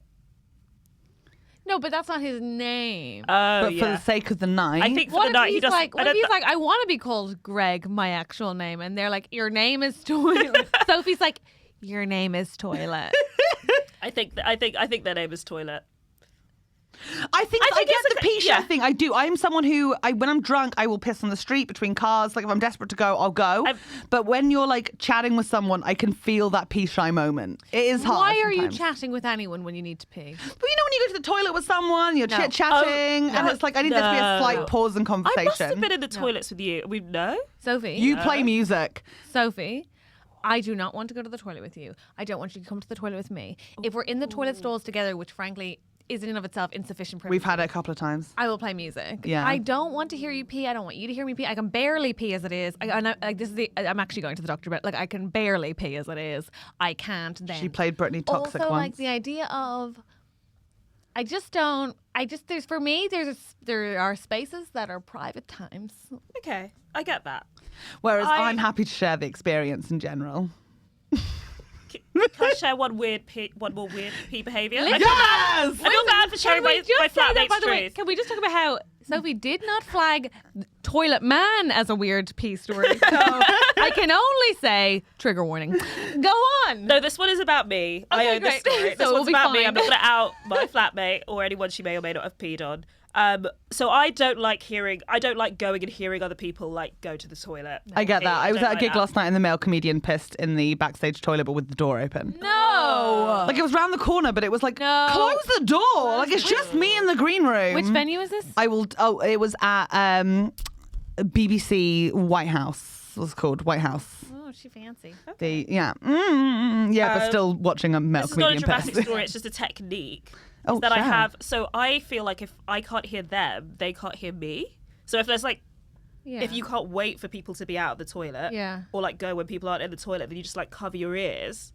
No, but that's not his name. Oh, But for yeah. the sake of the night. I think for What the if night he he's doesn't. like, I what if don't he's th- like, I want to be called Greg, my actual name, and they're like, your name is Toilet. Sophie's like, your name is Toilet. I think their name is Toilet. I think I I think get it's the like- pee yeah. thing. I do. I'm someone who, when I'm drunk, I will piss on the street between cars. Like if I'm desperate to go, I'll go. But when you're like chatting with someone, I can feel that pee shy moment. It is hard. Why are you sometimes. chatting with anyone when you need to pee? But you know when you go to the toilet with someone, you're No. chit chatting, and it's like I need there to be a no. slight pause in I conversation. must have been in the toilets with you. We know. Sophie. You play music. Sophie. I do not want to go to the toilet with you. I don't want you to come to the toilet with me. If we're in the toilet stalls together, which frankly is in and of itself insufficient privacy, We've had it a couple of times. I will play music. Yeah. I don't want to hear you pee. I don't want you to hear me pee. I can barely pee as it is. I'm actually going to the doctor, but like I can barely pee as it is. I can't then. She played Britney Toxic also, once. like the idea of, there's for me, there are spaces that are private times. Okay, I get that. Whereas I- I'm happy to share the experience in general. Can I share one more weird pee behaviour? I Yes! feel bad for sharing my flatmate's by the way, truth. can we just talk about how Sophie did not flag Toilet Man as a weird pee story? So I can only say trigger warning. Go on. No, this one is about me. I Okay, own this great. story. So This we'll one's be about me. fine. I'm not going to out my flatmate or anyone she may or may not have peed on. So I don't like going and hearing other people like go to the toilet. I get that. I was don't at a like gig that. last night and the male comedian pissed in the backstage toilet but with the door open. No. Like it was round the corner, but it was like, No. close the door. Like it's just me in the green room. Which venue is this? I will. Oh, it was at BBC White House. It was called White House. Oh, she fancy. Yeah, but still watching a male This is not a comedian dramatic piss. story. It's just a technique. Oh, that I share. have. So I feel like if I can't hear them, they can't hear me. So if there's like, Yeah. if you can't wait for people to be out of the toilet, Yeah. or like go when people aren't in the toilet, then you just like cover your ears.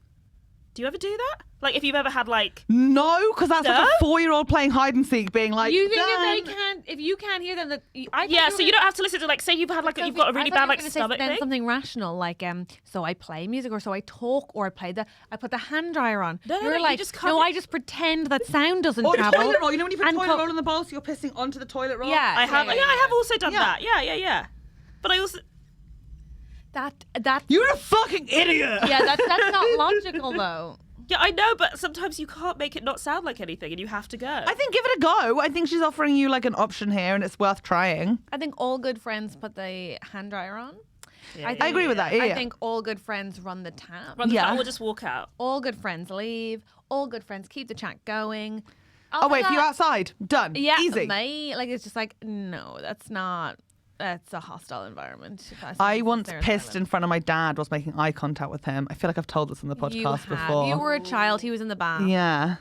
Do you ever do that? Like if you've ever had like, No, because that's like No? a 4-year-old playing hide and seek, being like, You think if "Done." they can't, if you can't hear them, that yeah, so you don't have to listen to like, say you've had like, you've got a really bad like stomach thing. Something rational, like so I play music, or so I talk, or I put the hand dryer on. No, no, You're no, you like, just no, cover- I just pretend that sound doesn't Or travel. toilet roll. You know when you put And toilet co- roll in the bowl, so you're pissing onto the toilet roll? Yeah, I have, yeah, I have also done Yeah. that. Yeah. But I also, That You're a fucking idiot. yeah, that's not logical though. yeah, I know, but sometimes you can't make it not sound like anything, and you have to go. I think give it a go. I think she's offering you like an option here, and it's worth trying. I think all good friends put the hand dryer on. Yeah, I agree with that. Yeah. I think all good friends run the tap. Run the Yeah. flat, we'll just walk out. All good friends leave. All good friends keep the chat going. Oh wait, if you're outside, done. yeah, Easy. like it's just like no, that's not. That's a hostile environment. I once pissed in front of my dad whilst making eye contact with him. I feel like I've told this on the You podcast have. before. You were a child. He was in the bath. Yeah.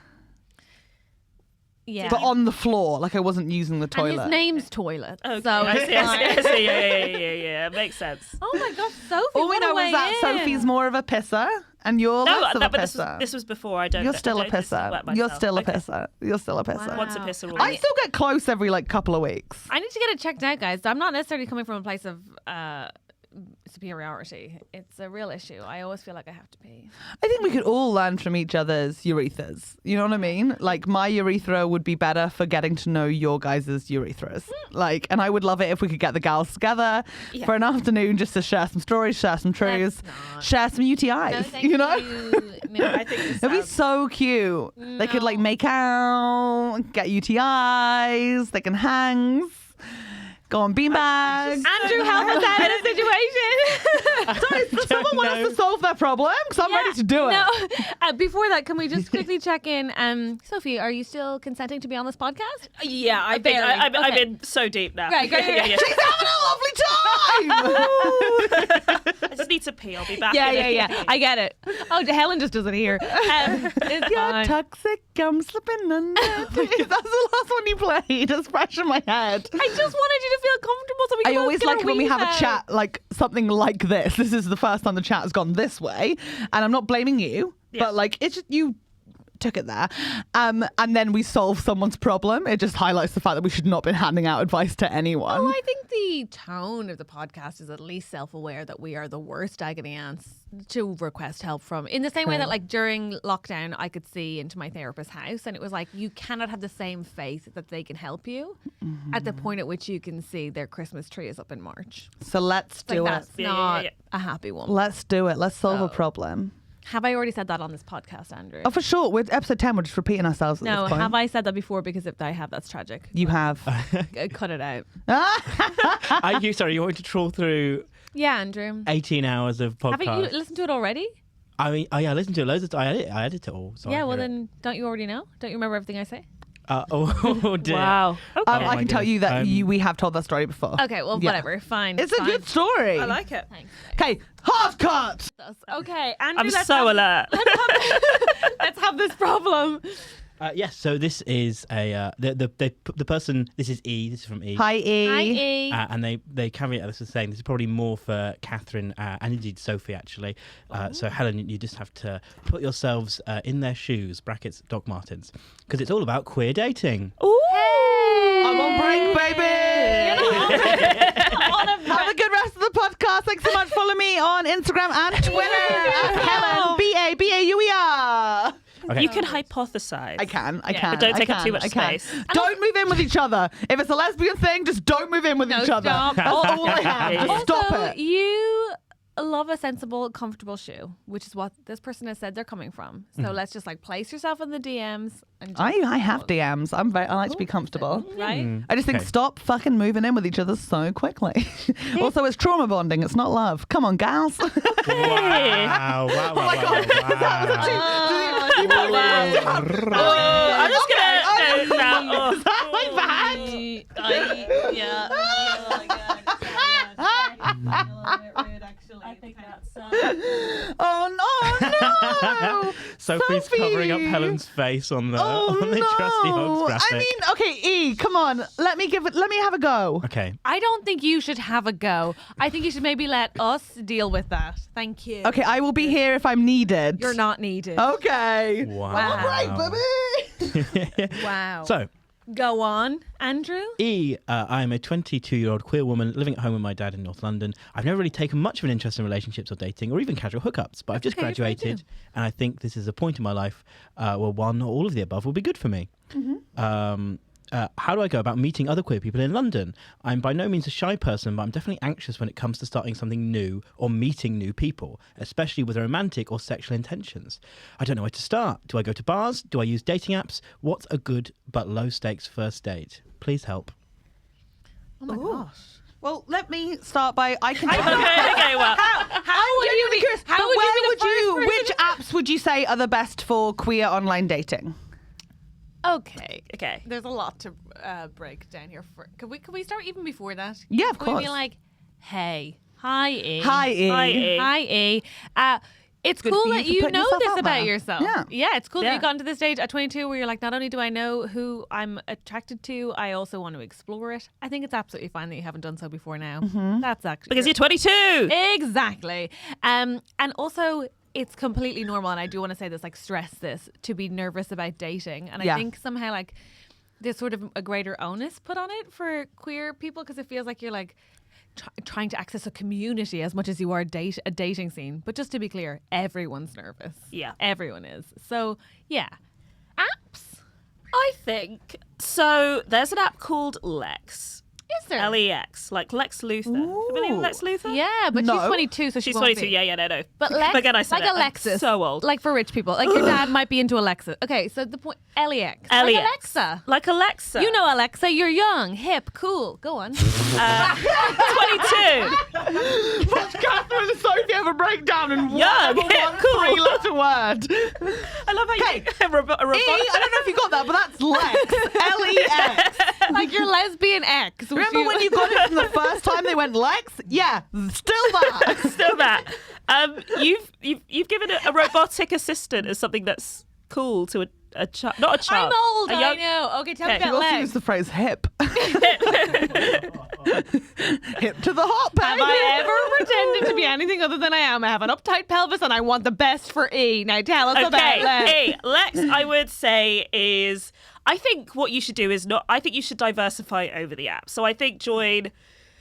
Yeah. But on the floor, like I wasn't using the and toilet. his name's Toilet. Okay, So I it's see, I see, fine. I see. Yeah. Makes sense. Oh my gosh, Sophie! All we what a know way is that in. Sophie's more of a pisser and you're No, less of a but pisser. this was before. I don't. You're still a I don't just pisser. wet You're myself. still a Okay. pisser. You're still a pisser. Wow. Once a pisser. I always. still get close every like couple of weeks. I need to get it checked out, guys. I'm not necessarily coming from a place of superiority. It's a real issue. I always feel like I have to pee. I think we could all learn from each other's urethras. You know what I mean? Like, my urethra would be better for getting to know your guys' urethras. Like, and I would love it if we could get the gals together for an afternoon just to share some stories, share some truths, share some UTIs. No, you know? No, I think this It'd be so cute. They could like make out, get UTIs, they can hangs, go on beanbags. Andrew, help us out of the situation. Sorry, does someone want us to solve their problem? Because I'm ready to do it. No. Before that, can we just quickly check in? Sophie, are you still consenting to be on this podcast? Yeah, I think Barely. I'm Okay. in so deep now. Right, great. Yeah. She's having a lovely time. I just need to pee. I'll be back. Yeah. I get it. Oh, Helen just doesn't hear. It's You're fine. toxic, I'm slipping under. That's the last one you played. It's fresh in my head. I just wanted you to feel comfortable so we can I both always get like our it when we weave have a out. chat like something like this. This is the first time the chat has gone this way, and I'm not blaming you, but like it's just, you took it there, and then we solve someone's problem. It just highlights the fact that we should not be handing out advice to anyone. Oh, I think the tone of the podcast is at least self-aware that we are the worst agony aunts to request help from. In the same way that, like, during lockdown, I could see into my therapist's house, and it was like, you cannot have the same faith that they can help you at the point at which you can see their Christmas tree is up in March. So let's Like, do it. that's not a happy one. Let's do it. Let's solve a problem. Have I already said that on this podcast, Andrew? Oh, for sure. With episode 10, we're just repeating ourselves at No, this point. have I said that before? Because if I have, that's tragic. You have. Cut it out. You want to trawl through Yeah, Andrew. 18 hours of podcast? Haven't you listened to it already? I mean, I listened to it loads of times. I edit it all. So Yeah, well then, don't you already know? Don't you remember everything I say? Oh dear. Wow. Okay. I my can tell you that goodness. we have told that story before. Okay, well, Yeah. whatever. Fine. It's a fine. good story. I like it. Thanks. Okay, half cut. Okay, Andrew, I'm let's so have, alert. let's have this problem. Yes. So this is a the person. This is E. This is from E. Hi, E. Hi, E. And they caveat this as saying this is probably more for Catherine and indeed Sophie actually. So Helen, you just have to put yourselves in their shoes (brackets Doc Martens) because it's all about queer dating. Ooh. I'm on break, baby. Have a good rest of the podcast. Thanks so much. Follow me on Instagram and Twitter at Helen BABAUER. Okay. You can hypothesize. I can. But don't take up too much space. Don't move in with each other. If it's a lesbian thing, just don't move in with No, each other. stop. That's all I have. Yeah. Just stop Also, it. you love a sensible, comfortable shoe, which is what this person has said they're coming from. So let's just like place yourself in the DMs. And just I have DMs. I like to be comfortable. right? I just think Okay. stop fucking moving in with each other so quickly. Also, it's trauma bonding. It's not love. Come on, gals. Wow! Wow! Wow! my God. I'm just gonna. No. Is that like bad? Yeah. I think that's. Oh no! Sophie's Sophie! covering up Helen's face on the Oh on the Trusty Hogs no! graphic. I mean, okay, E, come on. Let me have a go. Okay. I don't think you should have a go. I think you should maybe let us deal with that. Thank you. Okay, I will be here if I'm needed. You're not needed. Okay. Wow. All right, baby. Wow. So, Go on, Andrew. E, I'm a 22-year-old queer woman living at home with my dad in North London. I've never really taken much of an interest in relationships or dating or even casual hookups, but I've just okay, you're fine graduated and I think this is a point in my life where one or all of the above will be good for me. How do I go about meeting other queer people in London? I'm by no means a shy person, but I'm definitely anxious when it comes to starting something new or meeting new people, especially with romantic or sexual intentions. I don't know where to start. Do I go to bars? Do I use dating apps? What's a good but low-stakes first date? Please help. Oh my gosh. Well, let me start by Okay. Well. How would you be? How But would where you be would the you? first Which apps would you say are the best for queer online dating? Okay. Okay. There's a lot to break down here. Can we start even before that? Yeah, of Can we course. be like, hey, hi E. Hi, E. Hi, E. Hi E. It's Good cool for you that for you putting know yourself this out about there. yourself. Yeah. It's cool that Yeah. you've gotten to this stage at 22 where you're like, not only do I know who I'm attracted to, I also want to explore it. I think it's absolutely fine that you haven't done so before now. That's actually Because you're 22. exactly. And also, it's completely normal, and I do want to say this, like, stress this, to be nervous about dating. And Yeah. I think somehow, like, there's sort of a greater onus put on it for queer people because it feels like you're like, trying to access a community as much as you are a dating scene. But just to be clear, everyone's nervous. Yeah. Everyone is. So, yeah. Apps? I think so. There's an app called Lex. Is there? LEX, like Lex Luthor. Familiar with Lex Luthor? Yeah, but No. she's 22, so She's she won't 22. be. Yeah, no. But Lex, again, I said like it, I'm Alexis. so old. Like for rich people. Like your dad might be into Alexis. Okay, so the point, LEX. Like LEX. Alexa. Like Alexa. You know Alexa, you're young, hip, cool. Go on. 22. Watch Catherine and Sophie have a breakdown in Young, one hip, cool. three-letter word. I love how you Okay. a robot. I don't know if you got that, but that's Lex. Lex. Like your lesbian ex. which Remember when you got it from the first time they went Lex? Yeah, still that. Still that. You've given a robotic assistant as something that's cool to a child, not a I'm child. old, a I young- know. Okay, tell me Okay. You about also Lex. use the phrase hip. Hip to the hot Have baby. I ever pretended to be anything other than I am? I have an uptight pelvis and I want the best for E. Now tell us about Okay, Lex. hey, Lex, I would say is. I think what you should do is not. I think you should diversify over the app. So I think join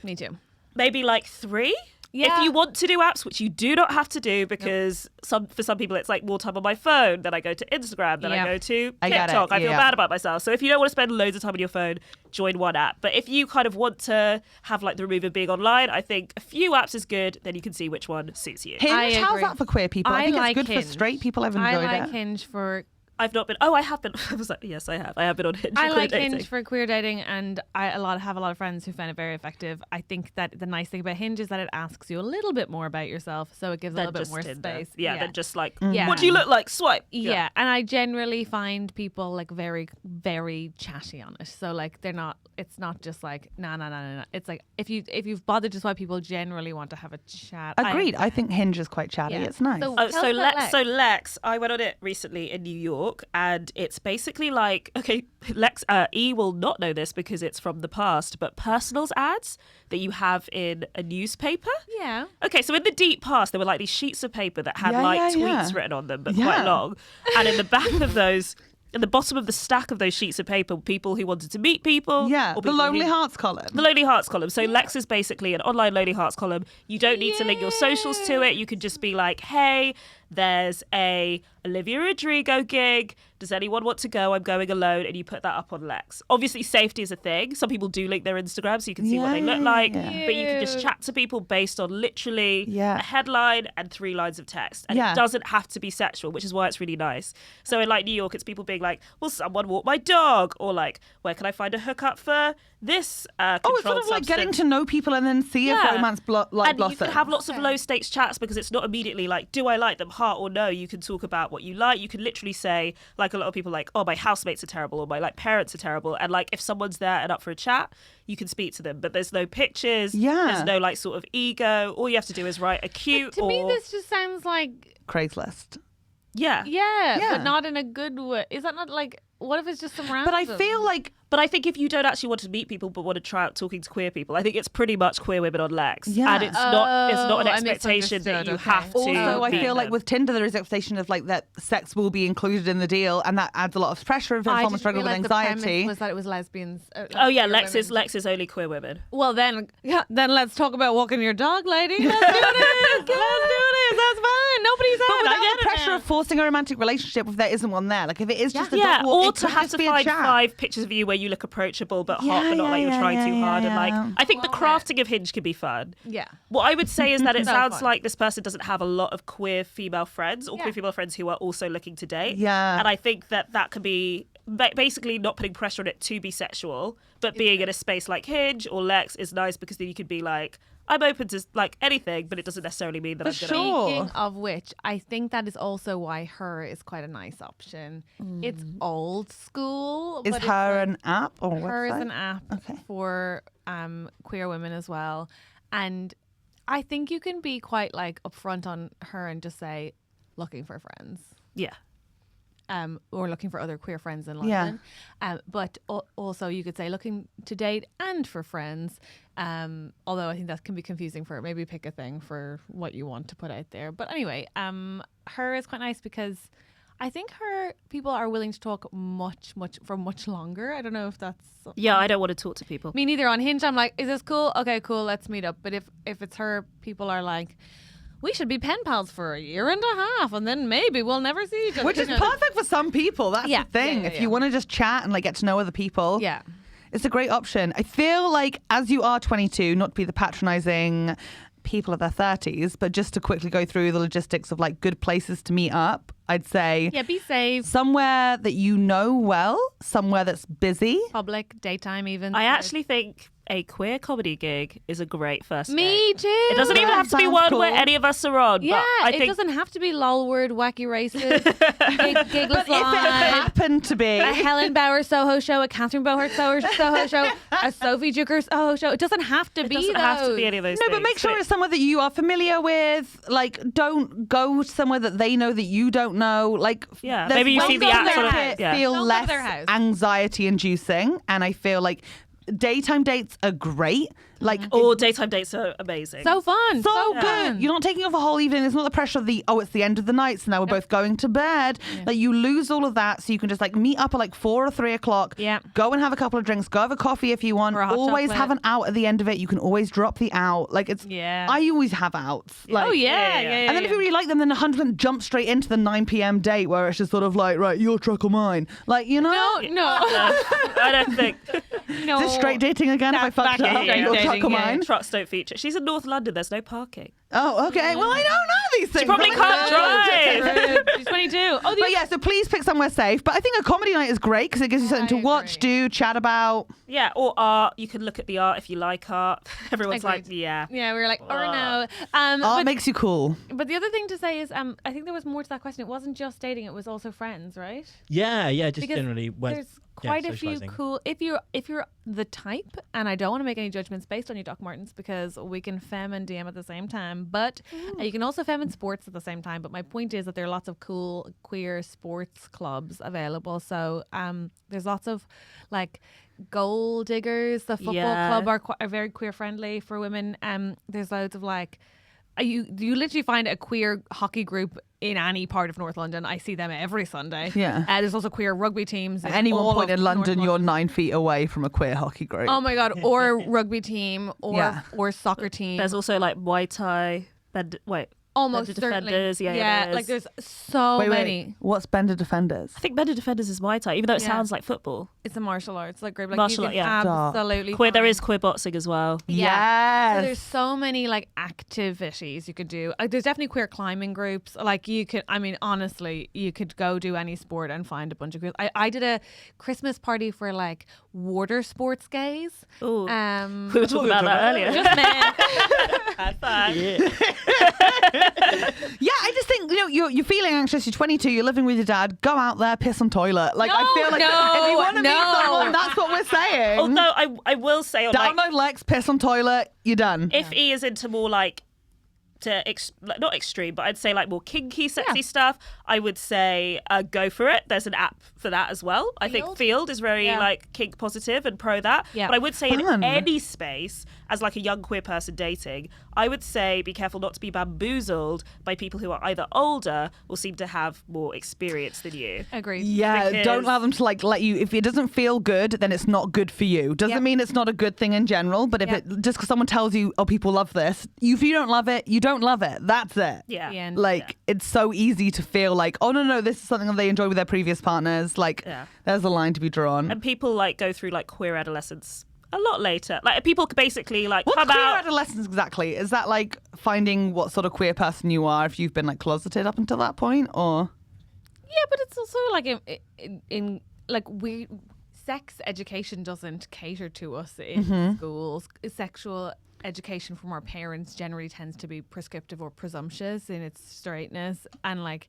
Me too. maybe like 3. Yeah. If you want to do apps, which you do not have to do, because for some people it's like more time on my phone. Then I go to Instagram. Then Yeah. I go to I get it. TikTok. I feel Yeah. bad about myself. So if you don't want to spend loads of time on your phone, join one app. But if you kind of want to have like the remove of being online, I think a few apps is good. Then you can see which one suits you. Hinge, I how's agree. that for queer people? I I think like it's good Hinge. for straight people. I've I enjoyed like it. Hinge for. I've not been. Oh, I have been. I was like, yes, I have. I have been on Hinge. I for like dating. Hinge for queer dating, and I have a lot of friends who find it very effective. I think that the nice thing about Hinge is that it asks you a little bit more about yourself, so it gives a Than little bit just more Tinder. space. Yeah, than just like, Yeah. what do you look like? Swipe. Yeah, and I generally find people like very, very chatty on it. So like they're not. It's not just like no. It's like if you've bothered to swipe, people generally want to have a chat. Agreed. I think Hinge is quite chatty. Yeah. It's nice. So- Oh, Tell so us about Lex. So Lex, I went on it recently in New York, and it's basically like, okay, Lex E will not know this because it's from the past, but personals ads that you have in a newspaper. Yeah. Okay, so in the deep past, there were like these sheets of paper that had Yeah, like yeah, tweets yeah. written on them, but Yeah. quite long. And in the back of those, in the bottom of the stack of those sheets of paper, people who wanted to meet people. yeah, or the people Lonely who- Hearts column. The Lonely Hearts column. So Lex is basically an online Lonely Hearts column. You don't need to link your socials to it. You can just be like, hey, there's a Olivia Rodrigo gig. Does anyone want to go? I'm going alone. And you put that up on Lex. Obviously, safety is a thing. Some people do link their Instagram so you can see what they look like. Yeah. But you can just chat to people based on literally Yeah. a headline and 3 lines of text. And Yeah. it doesn't have to be sexual, which is why it's really nice. So in like New York, it's people being like, will someone walk my dog? Or like, where can I find a hookup for this Oh, it's sort controlled of like getting substance? to know people and then see if Yeah. romance And you blossoms. can have lots of low stakes chats because it's not immediately like, do I like them, heart or no? You can talk about what you like. You can literally say, like a lot of people like, oh, my housemates are terrible or my like parents are terrible. And like if someone's there and up for a chat, you can speak to them. But there's no pictures. Yeah. There's no like sort of ego. All you have to do is write a cute To me, this just sounds like Craigslist. yeah. yeah, Yeah. but not in a good way. Is that not like? What if it's just some random? But I feel like But I think if you don't actually want to meet people but want to try out talking to queer people, I think it's pretty much queer women on Lex. Yeah. And it's not an Oh, I expectation that misunderstood, you okay. have to. also I meet feel like them. with Tinder there is expectation of like that sex will be included in the deal, and that adds a lot of pressure if I someone didn't struggles with realise the anxiety. premise was that it was lesbians. Oh yeah, queer Lex women. is only queer women. Well then let's talk about walking your dog, lady. Let's do this. Let's do this. That's fine. Nobody's But out. without I get the it pressure now. of forcing a romantic relationship if there isn't one there. Like if it is just a Yeah, dog walk, or it to could have just to be a find chat. 5 pictures of you where you look approachable but hot, Yeah, but not like you're yeah, trying too yeah, hard. And yeah. like, I think the Well, crafting of Hinge can be fun. Yeah. What I would say is that it No, sounds fine. like this person doesn't have a lot of queer female friends or Yeah. queer female friends who are also looking to date. Yeah. And I think that can be basically not putting pressure on it to be sexual, but being in a space like Hinge or Lex is nice because then you could be like, I'm open to like anything, but it doesn't necessarily mean that For I'm going to sure. Speaking of which, I think that is also why her is quite a nice option. It's old school. Is but it's her like- an app or Her is website? an app Okay. for queer women as well, and I think you can be quite like upfront on her and just say, looking for friends. Yeah. Or looking for other queer friends in Yeah. London. But also you could say looking to date and for friends. Although I think that can be confusing for maybe pick a thing for what you want to put out there. But anyway, her is quite nice because I think her people are willing to talk much for much longer. I don't know if that's Yeah, I don't want to talk to people. me neither. On Hinge, I'm like, is this cool? Okay, cool, let's meet up. But if it's her, people are like, we should be pen pals for a year and a half, and then maybe we'll never see each other. Which is perfect for some people. That's Yeah, the thing. yeah, If yeah. you want to just chat and like get to know other people, Yeah. it's a great option. I feel like as you are 22, not to be the patronizing people of their 30s, but just to quickly go through the logistics of like good places to meet up, I'd say Yeah, be safe. somewhere that you know well, somewhere that's busy. Public, daytime even. I actually think a queer comedy gig is a great first date. Me too. It doesn't even That have to be sounds one cool. where any of us are on. Yeah, but I it think doesn't have to be lol word, wacky racist, gigless But if it live, happened to be, a Helen Bauer Soho show, a Catherine Bohart Soho show, a Sophie Duker Soho show. It doesn't have to it be doesn't those. have to be any of those no, things. but make sure it's somewhere that you are familiar with. Like, don't go somewhere that they know that you don't know. Like, Yeah, there's maybe you ways see the to act make sort of- it yeah. feel Don't go to less their house. anxiety inducing, and I feel like daytime dates are great. Like, Or daytime dates are amazing. So fun. so fun. good. You're not taking off a whole evening. There's not the pressure of it's the end of the night, so now we're both going to bed. Like, you lose all of that, so you can just like meet up at like 4 or 3 o'clock. Yeah. Go and have a couple of drinks. Go have a coffee if you want. Or a hot Always chocolate. have an out at the end of it. You can always drop the out. Like, it's. Yeah. I always have outs. Like, Oh yeah, Yeah. yeah. And then if you really like them, then 100% jump straight into the 9 p.m. date where it's just sort of like, right, your truck or mine. Like, you know? no, I don't think no. Is this straight dating again? If I That's fucked back in up, straight your dating, truck or yeah. mine? trucks don't feature. She's in North London. There's no parking. Oh, okay. Well, I don't know these things. probably I'm can't like, drive. She's 22. Oh, But yeah, so please pick somewhere safe. But I think a comedy night is great because it gives you something I to watch, agree. do, chat about. Yeah, or art. You can look at the art if you like art. Everyone's like, Agreed. yeah. Yeah, we were like, or no. Art But, makes you cool. but the other thing to say is, I think there was more to that question. It wasn't just dating; it was also friends, right? Yeah, just Because generally when There's quite a few socialising. cool. If you're the type, and I don't want to make any judgments based on you, Doc Martens, because we can femme and DM at the same time, but you can also femme and sports at the same time. But my point is that there are lots of cool queer sports clubs available. So there's lots of like Gold Diggers. The football Yeah. club are very queer friendly for women. There's loads of like. You literally find a queer hockey group in any part of North London. I see them every Sunday. Yeah. There's also queer rugby teams. At any all one point of in London, North you're 9 feet away from a queer hockey group. Oh my god! Or rugby team, or Yeah. or soccer team. There's also like Muay Thai. Almost Bender certainly. Defenders, yeah, there like is. there's so wait, many. What's Bender Defenders? I think Bender Defenders is Muay Thai, even though it Yeah. sounds like football. It's a martial arts, like great. Like Martial you art, can yeah. absolutely. Queer, there find- is queer boxing as well. Yeah. So Yes. there's so many like activities you could do. There's definitely queer climbing groups. Like you could, I mean, honestly, you could go do any sport and find a bunch of queers. I did a Christmas party for like water sports gays. Ooh. Um, We were talking about that earlier. just men. High five. Yeah, I just think you're feeling anxious. You're 22. You're living with your dad. Go out there, piss on toilet. Like I No, feel like no, if you want to meet no. someone, that's what we're saying. Although I will say on like, Download Lex, piss on toilet. You're done. if he is into more like not extreme, but I'd say like more kinky, sexy stuff, I would say go for it. There's an app for that as well. I think Field is very Yeah. like kink positive and pro that. Yeah. But I would say Fun. in any space, as like a young queer person dating, I would say be careful not to be bamboozled by people who are either older or seem to have more experience than you. Agreed. Yeah, Because- don't allow them to like let you. If it doesn't feel good, then it's not good for you. Doesn't Yep. mean it's not a good thing in general. But if Yep. it just because someone tells you, oh, people love this, if you don't love it, you don't love it. That's it. Yeah. The end. Like it's so easy to feel like, oh no, this is something that they enjoy with their previous partners. Like Yeah. there's a line to be drawn. And people like go through like queer adolescence a lot later. Like people could basically like What's come queer out. adolescence exactly? Is that like finding what sort of queer person you are if you've been like closeted up until that point, or? Yeah, but it's also like in like we sex education doesn't cater to us in schools. Sexual education from our parents generally tends to be prescriptive or presumptuous in its straightness, and like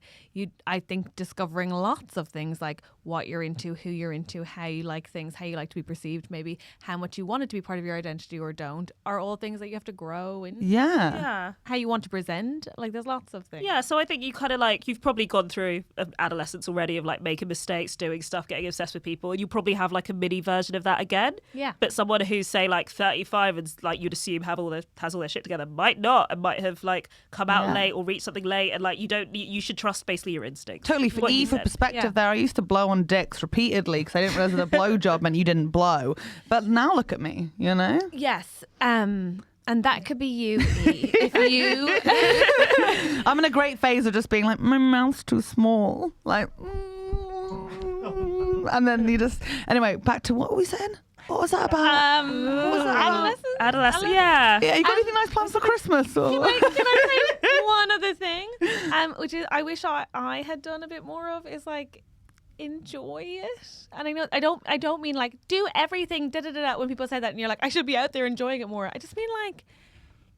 I think discovering lots of things like what you're into, who you're into, how you like things, how you like to be perceived, maybe how much you want it to be part of your identity or don't, are all things that you have to grow in. Yeah. Yeah. How you want to present, like there's lots of things. Yeah, so I think you kind of like, you've probably gone through adolescence already of like making mistakes, doing stuff, getting obsessed with people, and you probably have like a mini version of that again. Yeah. But someone who's say like 35 and like you'd assume has all their shit together might not, and might have like come out late or reached something late, and like you should trust basically your instinct. Totally. For What you for said. perspective there, I used to blow on dicks repeatedly because I didn't realize that a blowjob meant you didn't blow. But now look at me, you know? Yes. And that could be you, E. If you... I'm in a great phase of just being like, my mouth's too small. Like, and then you just... Anyway, back to what were we saying? What was that about? Adolescence. Yeah. Yeah, you got anything nice plans for Christmas? Or? Can I say one other thing? Which is I wish I had done a bit more of is like enjoy it. And I know I don't mean like do everything when people say that and you're like I should be out there enjoying it more. I just mean like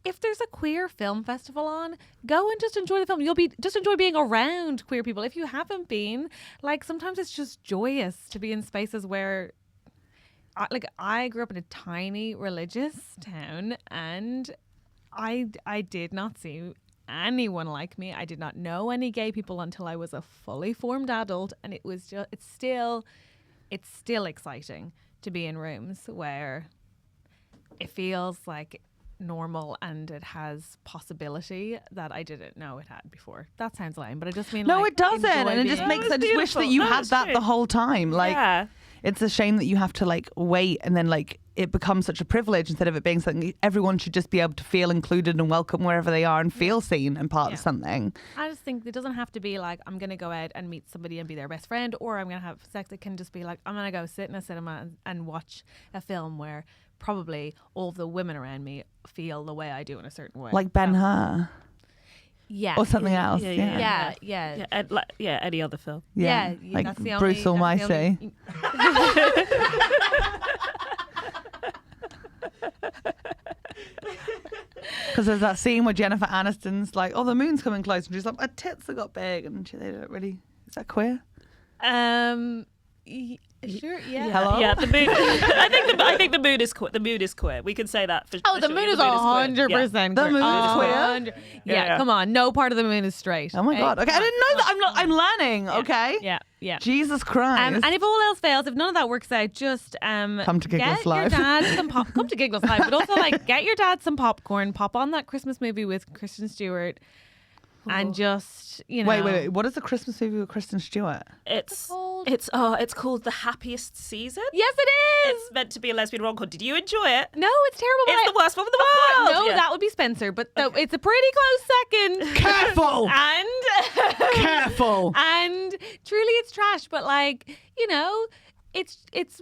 if there's a queer film festival on, go and just enjoy the film. Just enjoy being around queer people. If you haven't been, like sometimes it's just joyous to be in spaces where I grew up in a tiny religious town and I did not see anyone like me. I did not know any gay people until I was a fully formed adult, and it's still exciting to be in rooms where it feels like normal and it has possibility that I didn't know it had before. That sounds lame, but I just mean No, like, it doesn't, enjoy and it being- just makes. it's I just wish beautiful. that you No, had it's that true. the whole time. Like, yeah. it's a shame that you have to like wait, and then like it becomes such a privilege instead of it being something everyone should just be able to feel included and welcome wherever they are and feel seen and part of something. I just think it doesn't have to be like I'm gonna go out and meet somebody and be their best friend, or I'm gonna have sex. It can just be like I'm gonna go sit in a cinema and watch a film where probably all of the women around me feel the way I do in a certain way. Like Ben-Hur yeah, or something else. yeah, Yeah. yeah. Yeah, any other film. Yeah, Like that's the Bruce only, that's the Almighty. only- Because there's that scene where Jennifer Aniston's like, "Oh, the moon's coming close," and she's like, "My tits have got big," and they don't really. Is that queer? Sure, yeah. Hello? Yeah, the moon. I think the moon is queer. The moon is queer. We can say that for Oh, for the sure. moon is queer. 100%. The moon is queer? Yeah. Come on. No part of the moon is straight. Oh my god! Okay, I didn't know that. I'm learning. Okay. Yeah. Jesus Christ. And if all else fails, if none of that works out, just Come to Giggles get Live. your dad some come to Giggles Live, but also like get your dad some popcorn, pop on that Christmas movie with Kristen Stewart, and just Wait. What is the Christmas movie with Kristen Stewart? It's called? it's called The Happiest Season. Yes, it is. It's meant to be a lesbian rom-com. Did you enjoy it? No, it's terrible. but It's the worst film in the world. No, Yeah. that would be Spencer, but it's a pretty close second. Careful. And Careful. and truly, it's trash. But like it's.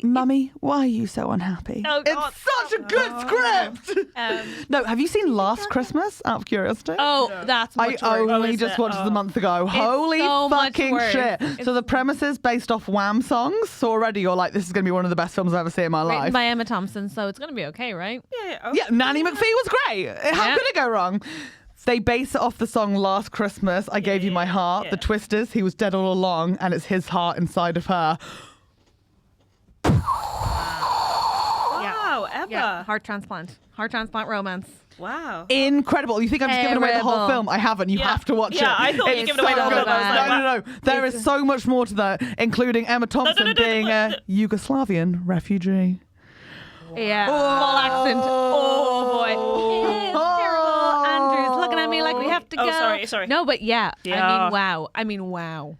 Mummy, why are you so unhappy? Oh, God. It's such a good script. No, have you seen Last Christmas? Out of curiosity. Oh, that's I much worse. only is just it? watched it a Oh. month ago. Holy so much fucking worse. shit. So the premise is based off Wham songs. So already you're like, this is going to be one of the best films I've ever seen in my Written life. by Emma Thompson, so it's gonna be okay, right? Yeah, Nanny McPhee was great. How Yeah. could it go wrong? They base it off the song Last Christmas, I Gave You My Heart. yeah. The twist is he was dead all along and it's his heart inside of her. Wow, Emma. Yeah, heart transplant romance. Wow. Incredible. You think I'm just giving away the whole Terrible. film? I haven't. You Yeah. have to watch it. Yeah, I thought you'd It's given away the so whole film. I was good. like, No. There is so much more to that, including Emma Thompson no, being a Yugoslavian refugee. Yeah, full accent. Oh boy, it's terrible. Andrew's looking at me like we have to go. Oh, sorry. No, but yeah. Yeah. I mean, wow.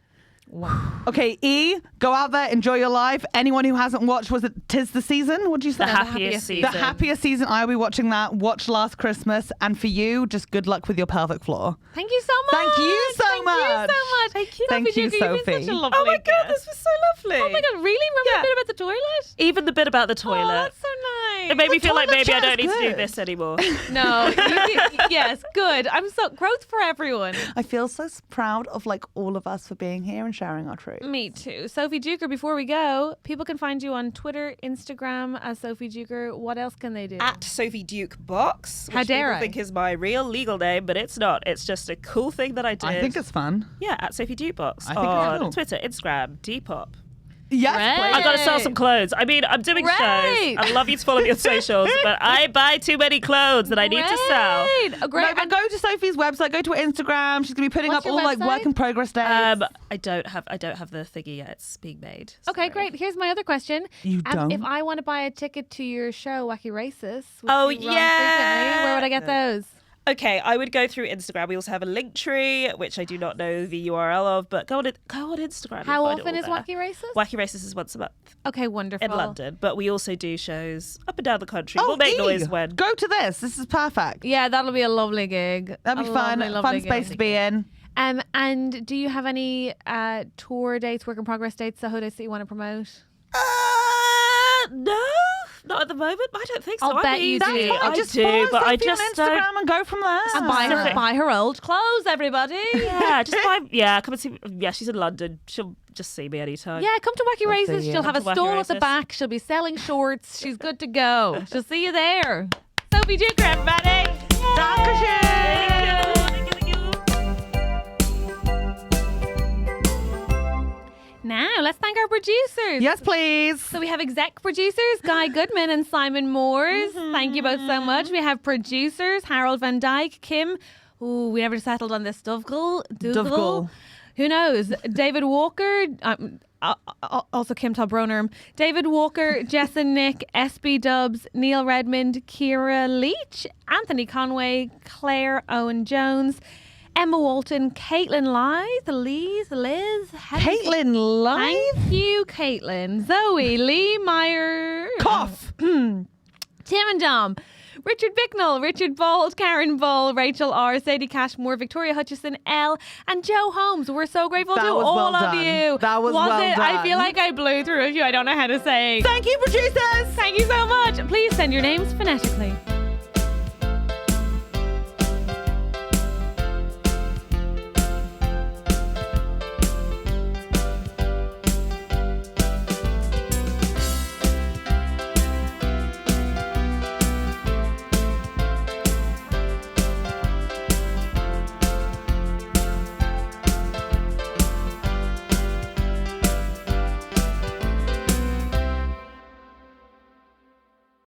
Okay, E, go out there, enjoy your life. Anyone who hasn't watched, was it 'Tis the Season? What did you say? The happiest season. The happiest season. I'll be watching that. Watch Last Christmas. And for you, just good luck with your pelvic floor. Thank you so much. Thank you so Thank much. you so much. Thank you. Thank you, You've been Sophie. such a lovely Oh my god, guest. this was so lovely. Oh my god, really? Remember Yeah. the bit about the toilet? Even the bit about the toilet. Oh, that's so nice. It made me The feel like toilet maybe I chat don't is need to do good. this anymore. No. Yes, good. I'm so growth for everyone. I feel so proud of like all of us for being here and sharing our truth. Me too. Sophie Duker, before we go, people can find you on Twitter, Instagram as Sophie Duker. What else can they do? At Sophie Duke Box, which How dare people I? think is my real legal name, but it's not. It's just a cool thing that I did. I think it's fun. Yeah, at Sophie Duke Box I think it's on cool. Twitter, Instagram, Depop. Yes, Right. please. I gotta sell some clothes. I mean, I'm doing Right. shows. I'd love you to follow me on socials, but I buy too many clothes that I need to sell. Great. Oh, great. No, but go to Sophie's website, go to her Instagram. She's gonna be putting What's up your all like website? work in progress days. I don't have the thingy yet. It's being made. Okay, Sorry. great. Here's my other question. You don't? If I want to buy a ticket to your show, Wacky Racist, which Oh, you run yeah. frequently, where would I get those? Okay, I would go through Instagram. We also have a link tree, which I do not know the URL of, but go on Instagram. and How find it often all is there. Wacky Racist? Wacky Racist is once a month Okay, wonderful. in London, but we also do shows up and down the country. Oh, we'll make E, noise when. Go to this. This is perfect. Yeah, that'll be a lovely gig. That'd be A fun. lovely, Fun lovely space gig. to be in. And do you have any tour dates, work in progress dates, Soho dates that you want to promote? No, not at the moment. I don't think so. I'll I bet mean, you That's do. fine. I Just do, follow but I Sophie just on don't. Instagram and go from there. And buy her old clothes, everybody. Yeah, just buy. Yeah, come and see. Yeah, she's in London. She'll just see me anytime. Yeah, come to Wacky I'll see Racist. you. She'll have a Come to Wacky stall at the Racist. back. She'll be selling shorts. She's good to go. She'll see you there. Sophie Duker, everybody. Dankeschön. Now, let's thank our producers. Yes, please. So we have exec producers, Guy Goodman and Simon Moores. Thank you both so much. We have producers, Harald van Dijk, Kim. Ooh, we never settled on this. Dubhghaill. Who knows? David Walker. Also Kim Tobroner. David Walker, Jess and Nick, SBDubz, Neil Redmond, Kierah Leach, Anthony Conway, Claire Owen-Jones, Emma Walton, Caitlin Lyth, Liz. Caitlin Lyth. Thank you, Caitlin. Zoe, Lee Meyer. Cough. Tim and Dom. Richard Bicknell, Richard Bolt, Karen Bull, Rachel R, Sadie Cashmore, Victoria Hutchison, Elle, and Joe Holmes. We're so grateful That to was all well of done. you. That was well it? I done. feel like I blew through a few. I don't know how to say. Thank you, producers. Thank you so much. Please send your names phonetically.